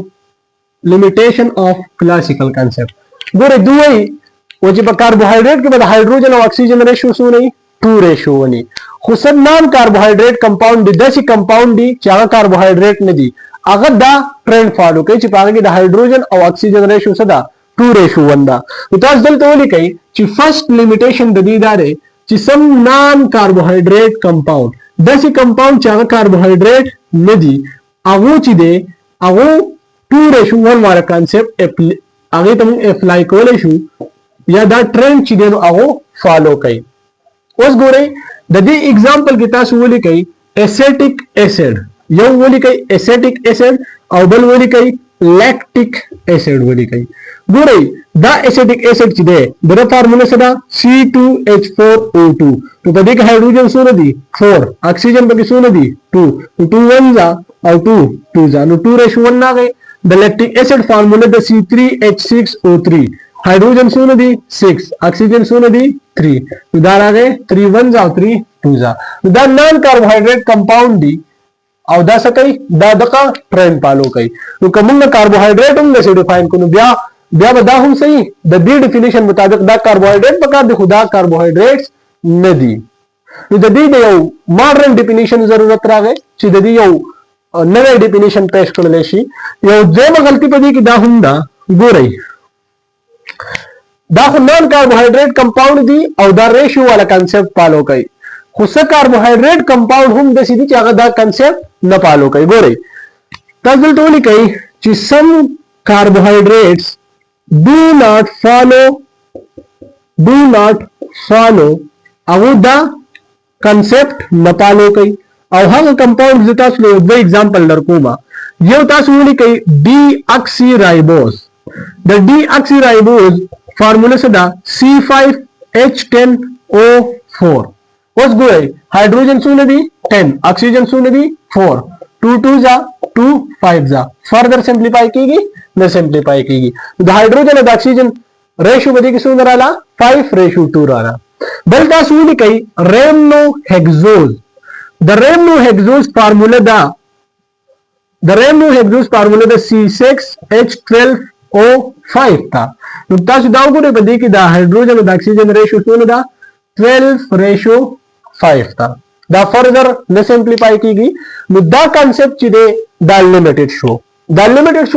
लिमिटेशन ऑफ क्लासिकल कांसेप्ट गोरे दुई वो जब कार्बोहाइड्रेट के बाद हाइड्रोजन और ऑक्सीजन रेशियो सु नहीं 2 रेशियो बनी खुसद नाम कार्बोहाइड्रेट कंपाउंड दी दसी कंपाउंड दी चाह कार्बोहाइड्रेट ने दी अगर दा ट्रेंड फॉलो कई चिपागे की द हाइड्रोजन और ऑक्सीजन रेशियो सदा 2 रेशियो वंदा तो तास दल तो नहीं कई ची फर्स्ट लिमिटेशन दी दारे ची सम नॉन कार्बोहाइड्रेट कंपाउंड दसी कंपाउंड चाह कार्बोहाइड्रेट ने दी अगो ची दे अगो 2 रेशियो 1 वाला कांसेप्ट आगे तुम अप्लाई कोलेशु या दा ट्रेंड ची दे अगो फॉलो कई उस गोरे ददी एग्जांपल की तास बोली कई एसेटिक एसिड यो बोली कई एसेटिक एसिड और बल बोली कई लैक्टिक एसिड बोली कई गोरे द एसेटिक एसिड ची दे बरा फार्मूला सदा C2H4O2 तो बदी का हाइड्रोजन सुन दी 4 ऑक्सीजन बगी सुन दी 2 तो 2 1 जा और 2 2 जा नो 2 रेशियो 1 ना गए द लैक्टिक एसिड फार्मूला द C3H6O3 हाइड्रोजन सुन दी 6 ऑक्सीजन सुन दी 3 उदार आ गए 3 1 जा 3 2 जा द नॉन कार्बोहाइड्रेट कंपाउंड दी और दा सकई दा दका ट्रेंड पालो कई तो कमुंग कार्बोहाइड्रेट हम से डिफाइन को ब्या ब्या बदा हम सही द दी डेफिनेशन मुताबिक दा कार्बोहाइड्रेट बका दे खुदा कार्बोहाइड्रेट्स न दी तो द दी दे मॉडर्न डेफिनेशन जरूरत रहा गए ची द दी नवे डेफिनेशन पेश कर लेशी यो जे गलती पदी की दा हुंदा गोरई दा नॉन कार्बोहाइड्रेट कंपाउंड दी और दा रेशियो वाला कांसेप्ट पालो कई खुद कार्बोहाइड्रेट कंपाउंड हम दे सीधी चागा दा कांसेप्ट न पालो कई गोरे तजल तो नहीं कई कि सम कार्बोहाइड्रेट्स डू नॉट फॉलो अवु दा कांसेप्ट न पालो कई और हम कंपाउंड देता सुनो वो एग्जांपल लड़कोमा ये होता सुनी कई डीऑक्सीराइबोस द डीऑक्सीराइबोस फार्मूला से दा C5H10O4 उस गुए हाइड्रोजन सुने दी 10 ऑक्सीजन सुने दी 4 2 2 जा 2 5 जा फर्दर सिंप्लीफाई कीगी न सिंप्लीफाई कीगी द हाइड्रोजन और ऑक्सीजन रेशियो बदी की सुन रहा 5:2 रहा बल्कि सुनी कई रेमनो हेक्सोज द रेमनो हेक्सोज फार्मूला द C6H12O5 था नुकता सुदाव को बदी की द हाइड्रोजन और ऑक्सीजन रेशियो सुन दा 12:5 था द फर्दर न सिंप्लीफाई की गई मुद्दा कांसेप्ट चिदे द लिमिटेड शो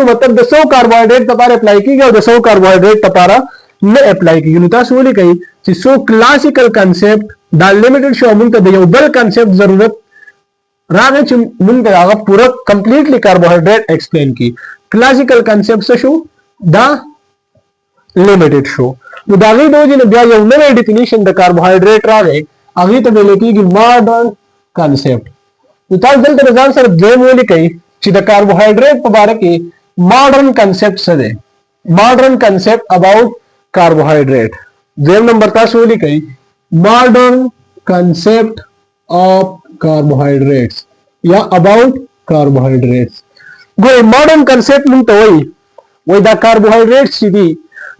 मतलब 200 कार्बोहाइड्रेट तपारे अप्लाई की गई और 200 कार्बोहाइड्रेट तपारा न अप्लाई की गई नुता सोली कही कि सो classical concept the limited show मुंग त देयो बल कांसेप्ट जरूरत रागे च मुंग त पूरा कंप्लीटली कार्बोहाइड्रेट एक्सप्लेन की क्लासिकल कांसेप्ट से शो द लिमिटेड शो दागी दो जिन ब्या यो नवे डेफिनेशन द कार्बोहाइड्रेट रागे अभी तो मिलेगी कि मॉडर्न कांसेप्ट उतार जल तो रजान सर जे मोली कही कि द कार्बोहाइड्रेट पबारे की मॉडर्न कांसेप्ट सदे मॉडर्न कांसेप्ट अबाउट कार्बोहाइड्रेट जेम नंबर ता सोली कही मॉडर्न कांसेप्ट ऑफ कार्बोहाइड्रेट्स या अबाउट कार्बोहाइड्रेट्स गो मॉडर्न कांसेप्ट मुंग तो वही द कार्बोहाइड्रेट्स सीधी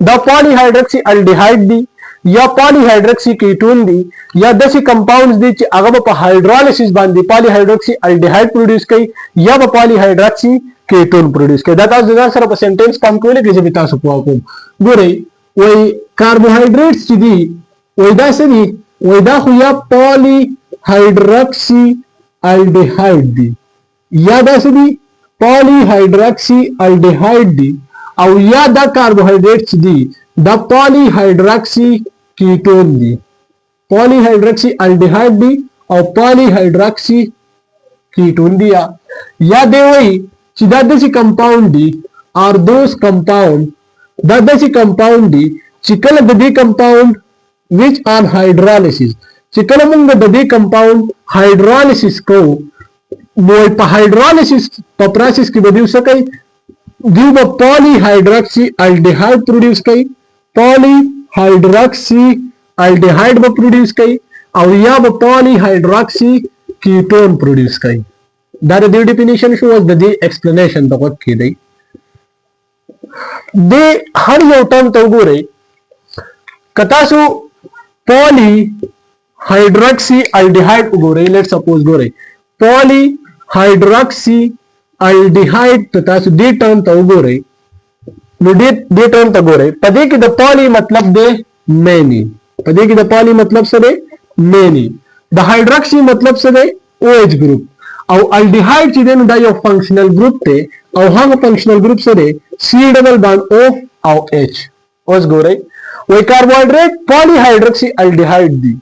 द पॉलीहाइड्रोक्सी अल्डिहाइड दी या पॉलीहाइड्रोक्सी कीटोन दी या दसी कंपाउंड्स दी अगर हाइड्रोलिसिस बांधी पॉलीहाइड्रोक्सी अल्डिहाइड प्रोड्यूस कई या पॉलीहाइड्रोक्सी कीटोन प्रोड्यूस कई दाता जदा सर सेंटेंस काम कोले के बिता सको को गोरे वही कार्बोहाइड्रेट्स दी वहीदा से दी वहीदा हुआ पॉलीहाइड्रोक्सी अल्डिहाइड दी या दा से दी पॉलीहाइड्रोक्सी अल्डिहाइड दी और या द कार्बोहाइड्रेट्स दी द पॉलीहाइड्रोक्सी कीटोन दी पॉलीहाइड्रोक्सी अल्डिहाइड दी और पॉलीहाइड्रोक्सी कीटोन दिया या दे वही چې دا داسې compound دي are those compound دا داسې compound دي چې کله د دې compound which on hydrolysis چې کله موږ د دې compound hydrolysis کوو نو په hydrolysis په process کې به دوی څه کوي دوی به polyhydroxy aldehyde produce کوي polyhydroxy aldehyde به produce کوي او یا به polyhydroxy ketone produce کوي دا د دې definition شو د دې explanation د وخت کې دی د هر یو ټرم ته وګورئ کتا سو polyhydroxy aldehyde وګورئ let suppose ګورئ polyhydroxy aldehyde ته تاسو دې ټرم ته وګورئ نو دې ټرم ته ګورئ په دې کې د poly مطلب دی many په دې کې د poly مطلب څه دی many د hydroxy مطلب څه دی OH group او aldehyde چې دی نو دا یو functional group دی او هغه functional group څه دی C double bond O او H اوس ګورئ وای کاربوهایډریټ polyhydroxy aldehyde دی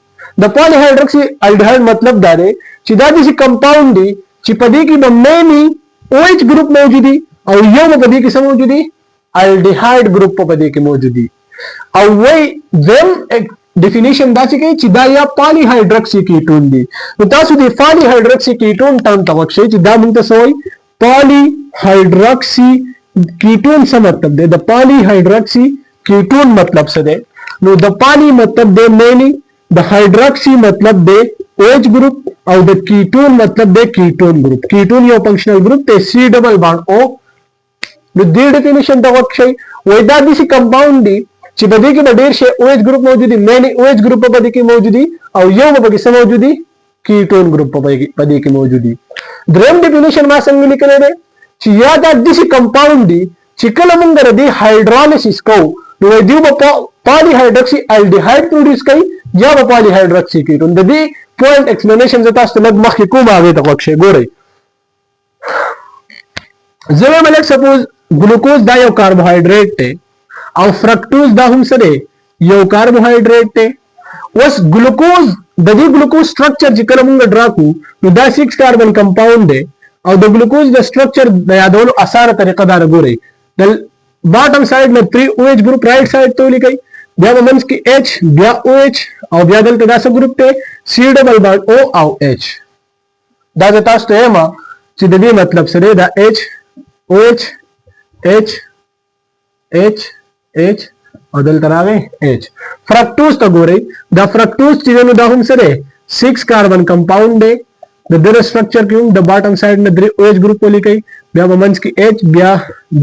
د polyhydroxy aldehyde مطلب دا دی چې دا د compound دی چې په دې کې د many OH group موجود دي او یو په دې کې څه موجود دي aldehyde group په دې کې موجود دي او وای them definition دا چې کوي چې دا یا polyhydroxy ketone دي نو تاسو د polyhydroxy ketone ټرم ته وښیي چې دا موږ ته سوې polyhydroxy ketone څه مطلب دی د polyhydroxy ketone مطلب څه دی نو د poly مطلب دی many د hydroxy مطلب دی OH group او د ketone مطلب دی ketone group ketone یو functional group ته C double bond O نو دې definition ته وښیي وای دا د compound دی چې په دې کې د ډېر شي OH group موجود دي many OH group په دې کې موجود دي او یو په کې څه موجود دي ketone group په دې کې موجود دي دریم definition ما څنګه لیکلی دی چې یا دا د compound دی چې کله موږ د دې hydrolysis کوو نو دوی په polyhydroxy aldehyde produce کوي یا په polyhydroxy ketone د دې point explanation زه تاسو ته لږ مخکې کوم هغې ته غوږ شئ ګورئ زه وایم لږ سپوز ګلوکوز دا یو کاربوهایډریټ دی او فرکټوز دا هم څه دی یو کاربوهایډریټ دی اوس ګلوکوز د دې ګلوکوز سټرکچر چې کله موږ ډرا کوو نو دا 6 کاربن کمپاوند دی او د ګلوکوز د سټرکچر د یادولو اسانه طریقه دا ګورئ د باټم سایډ نه 3 OH ګروپ رائټ سایډ ته ولیکئ بیا به منځ کې H بیا OH او بیا دلته دا څه ګروپ دی C double bond O او H دا زه تاسو ته وایم چې د دې مطلب څه دی دا H OH H H H او دلته راغی H فرکټوز ته ګورئ دا فرکټوز چې نو دا هم څه دی 6 کاربن کمپاوند دی د دې سټرکچر کې د باټم سایډ نه 3 OH ګروپ ولیکئ بیا به منځ کې H بیا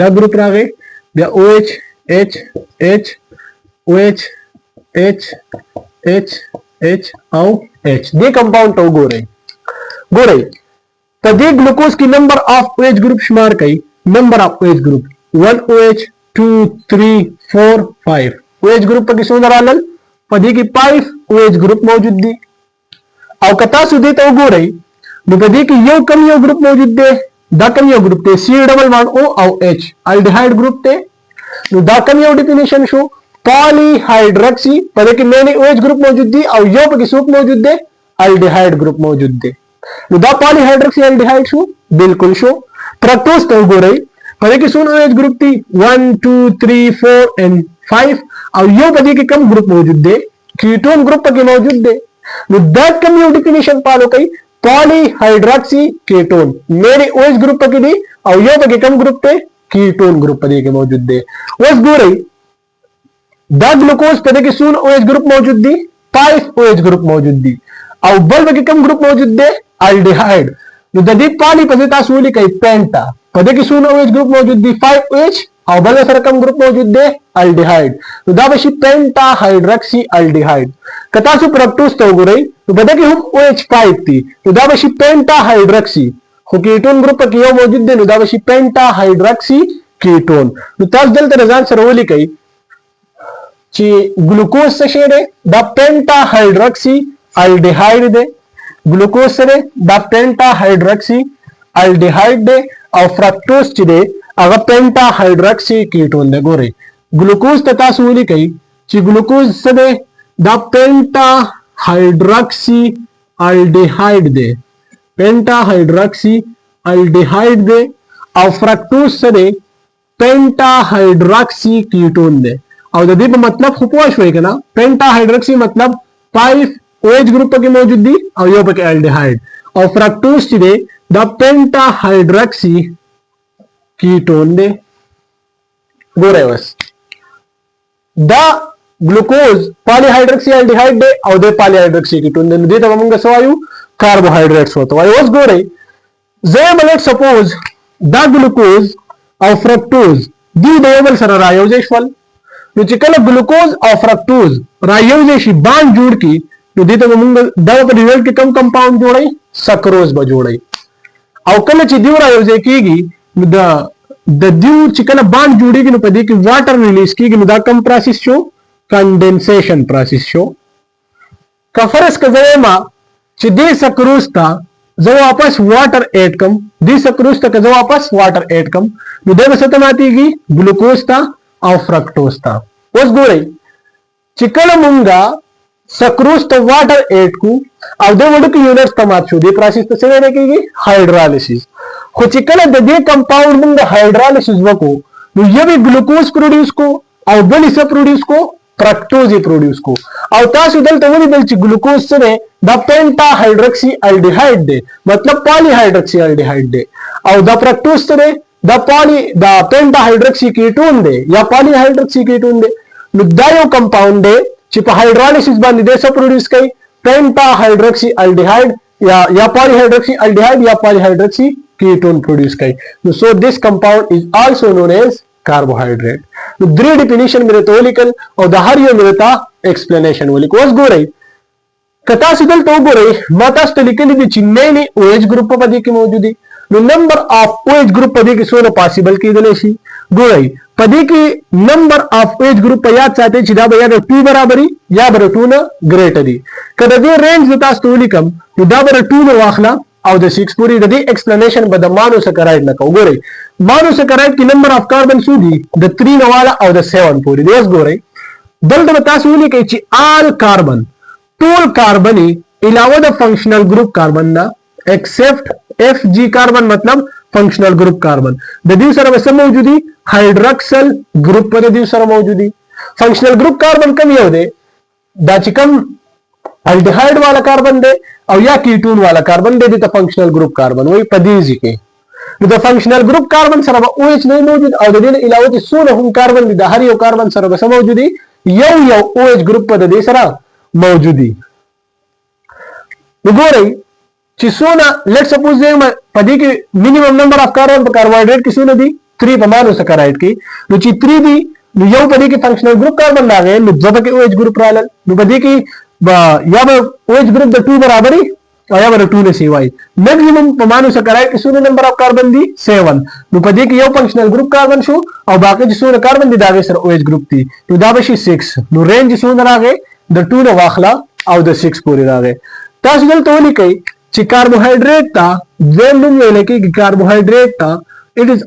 دا ګروپ راغی بیا OH H H OH H H H او H دې کمپاوند ته وګورئ په دې ګلوکوز کې نمبر اف OH ګروپ شمار کړئ نمبر اف OH ګروپ 1 OH 2 3 4 5 OH ګروپ پکې څومره رالل په دې کې 5 OH ګروپ موجود دي او کتا سو دې ته وګورئ نو په دې کې یو ګروپ موجود دی دا کم یو ګروپ ته C double bond O او H aldehyde ګروپ ته نو دا کم یو ډیفینیشن شو polyhydroxy په دې کې many OH ګروپ موجود دي او یو پکې څوک موجود دی aldehyde ګروپ موجود دی نو دا polyhydroxy aldehyde شو بالکل شو فرکټوز ته وګورئ په دې کې څونه OH ګروپ دي 1 2 3 4 and 5 او یو په دې کې کم ګروپ موجود دی ketone ګروپ پکې موجود دی نو دا کم یو ډیفینیشن فالو کوي polyhydroxy ketone मेरे OH group पके दी और यो पके कम ग्रुप पे ketone group पदे के मौजूद दे ओस गोरे the glucose पदे के सून OH ग्रुप मौजूद दी 5 OH ग्रुप मौजूद दी और बल पके कम ग्रुप मौजूद दे aldehyde नो ददी पाली पदे ता सूली कई पेंटा पदे के सून OH ग्रुप मौजूद दी 5 OH और बल सर कम ग्रुप मौजूद दे aldehyde नो दा बशी पेंटा हाइड्रोक्सी aldehyde कतासु प्रक्टोस तो गोरे तो बदे कि हम OH5 थी तो दा बशी पेंटा हाइड्रोक्सी खो कीटोन ग्रुप पर कियो मौजूद दे नो दा बशी पेंटा हाइड्रोक्सी कीटोन नो तास दल ते रजान सरवली कई ची ग्लूकोज से शेरे दा पेंटा हाइड्रोक्सी aldehyde दे ग्लूकोज से दा पेंटा हाइड्रोक्सी aldehyde दे और फ्रक्टोज ची दे अगर पेंटा हाइड्रोक्सी कीटोन दे गोरे ग्लूकोज तथा सूली कई ची ग्लूकोज से दे दा पेंटा hydroxy aldehyde they penta hydroxy aldehyde they او فرکټوز سره پینټا هایدروکسی کیټون دی او د دې په مطلب خو پوه شوي کنه پینټا هایدروکسی مطلب 5 OH ګروپ پکې موجود دي او یو پکې الډیهایډ او فرکټوز چې دی دا پینټا هایدروکسی کیټون دی ګورئ بس دا ګلوکوز پالی هایدروکسی الډیهایډ دی او د پالی هایدروکسی کیټون دی نو دې ته موږ څه وایو کاربوهایډریټس وته وایو اوس ګورئ زه بلټ سپوز دا ګلوکوز او فرکټوز دوی د یو بل سره رايوځي شول نو چې کله ګلوکوز او فرکټوز رايوځي شي باند جوړ کی نو دې ته موږ دا په ریزلټ کې کوم کمپاوند جوړای سکروز به جوړای او کله چې دیو رايوځي کیږي نو د دیو چې کله باند جوړیږي نو په دې کې واټر ریلیز کیږي نو دا کوم پروسس شو کنډنسیشن پروسس شو کفرس کزما چې دې سکروز ته زه واپس واټر اډ کم دې سکروز ته زه واپس واټر اډ کم نو دې وسته ماتيږي ګلوکوز ته او فرکټوز ته اوس ګورئ چې کله مونږه سکروز ته واټر اډ کو او د وړوکو یونټس ته مات شو دې پروسس ته څه ویل کېږي هایدرالیسیس خو چې کله د دې کمپاوند مونږه هایدرالیسیس وکړو نو یو ګلوکوز پروډوس کو او بل څه پروډوس کو فرکټوز پروډوس کو او تاسو دلته ولیدل چې ګلوکوز سره دا پینټا هایدروکسی الډیهایډ دی مطلب پالی هایدروکسی الډیهایډ دی او دا فرکټوز سره دا پینټا هایدروکسی کیټون دی یا پالی هایدروکسی کیټون دی نو دا یو کمپاوند دی چې په هایدرالیسیس باندې د څه پروډوس کوي پینټا هایدروکسی الډیهایډ یا پالی هایدروکسی الډیهایډ یا پالی هایدروکسی کیټون پروډوس کوي نو سو دس کمپاوند از آلسو نون ایز कार्बोहाइड्रेट نو درې ډیفینیشن مې ته ولیکل او د هر یو مې ته ایکسپلینیشن ولیکو اوس ګورئ کتا سیدل ته وګورئ ما تاسو ته لیکلي دي چې نه OH ګروپ په دې کې موجود دي نو نمبر اف OH ګروپ په دې کې څونه پاسیبل کېدلی شي ګورئ په دې کې نمبر اف OH ګروپ په یاد ساتئ چې دا به یا د 2 برابري یا به 2 نه ګریټر دي کله دې رینج تاسو ته ولیکم نو دا به 2 نه واخلا او د 6 پوری د دې ایکسپلینیشن به د مانوسکراید نه کوو ګورئ مانوسکراید کې نمبر اف کاربن څو دي د 3 نه والا او د 7 پوری دی اوس ګورئ دلته تاسو ولیکئ چې آل کاربن ټول کاربن علاوه د فنکشنل ګروپ کاربن نه ایکسپټ FG کاربن مطلب فنکشنل ګروپ کاربن د دې سره به سم موجودي هایدروکسل ګروپ په دې سره موجودي فنکشنل ګروپ کاربن کوم یو دی دا چې کوم الډیهایډ والا کاربن دی او یا کیټون والا کاربن دی د فنکشنل ګروپ کاربن وای په دې ځکه نو د فنکشنل ګروپ کاربن سره به OH نه موجود او د دې علاوه چې څونه هم کاربن دي د هر یو کاربن سره به سم موجودي یو OH ګروپ په دې سره موجودي وګورئ چې څونه لیټ سپوز په دې کې مینیمم نمبر اف کاربن په کاربوهایډریټ کې څونه دي 3 په مانوسکراید کې نو چې 3 دي نو یو په دې کې فنکشنل ګروپ کاربن راغی نو ځکه کې OH ګروپ راغل نو په دې کې یا به OH ګروپ د 2 برابرۍ او یا به 2 نه سی وای میکسیمم په مانوسکراید کې څونه نمبر اف کاربن دي 7 نو په دې کې یو فنکشنل ګروپ کاربن شو او باقي چې څونه کاربن دي دا به سره OH ګروپ دي نو دا به شي 6 نو رینج څونه راغی د 2 نه واخلا او د 6 پورې راغی تاسو دلته ولیکئ چې کاربوهایډریټ ته دویم نوم ویل کېږي کاربوهایډریټ ته it is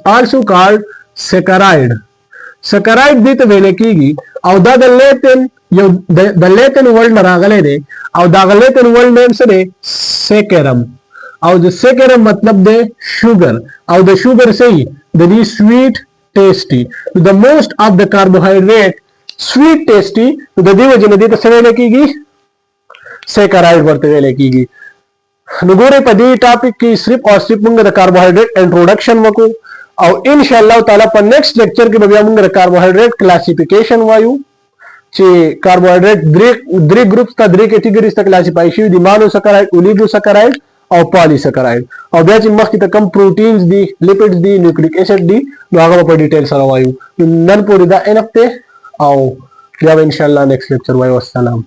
also called saccharide saccharide دې ته ویل کېږي او دا د لیتن یو د لیتن ورډ نه راغلی دی او دا لیتن ورډ نیم څه دی سیکرم او د سیکرم مطلب دی شوګر او د شوګر صحیح د دې سویټ ټیسټي د موست اف د کاربوهایډریټ سویټ ټیسټي د دې وجه نه دې ته څه ویل کېږي سیکرایډ ورته ویل کېږي نو ګورئ په دې ټاپک کې صرف او صرف موږ د کاربوهایډریټ انټروډکشن وکړو او ان شاء الله تعالی په نیکسټ لیکچر کې به بیا موږ د کاربوهایډریټ کلاسیفیکیشن وایو چې کاربوهایډریټ درې ګروپس ته درې کیټګریز ته کلاسیفای شوي دي مانوسکراید اولیګوسکراید او پالیسکراید او بیا چې مخکې ته کم پروټینز دي لیپډز دي نیوکلیک ایسډ دي نو هغه په ډیټیل سره وایو نن پورې دا انف ته او بیا ان شاء الله نیکسټ لیکچر وایو السلام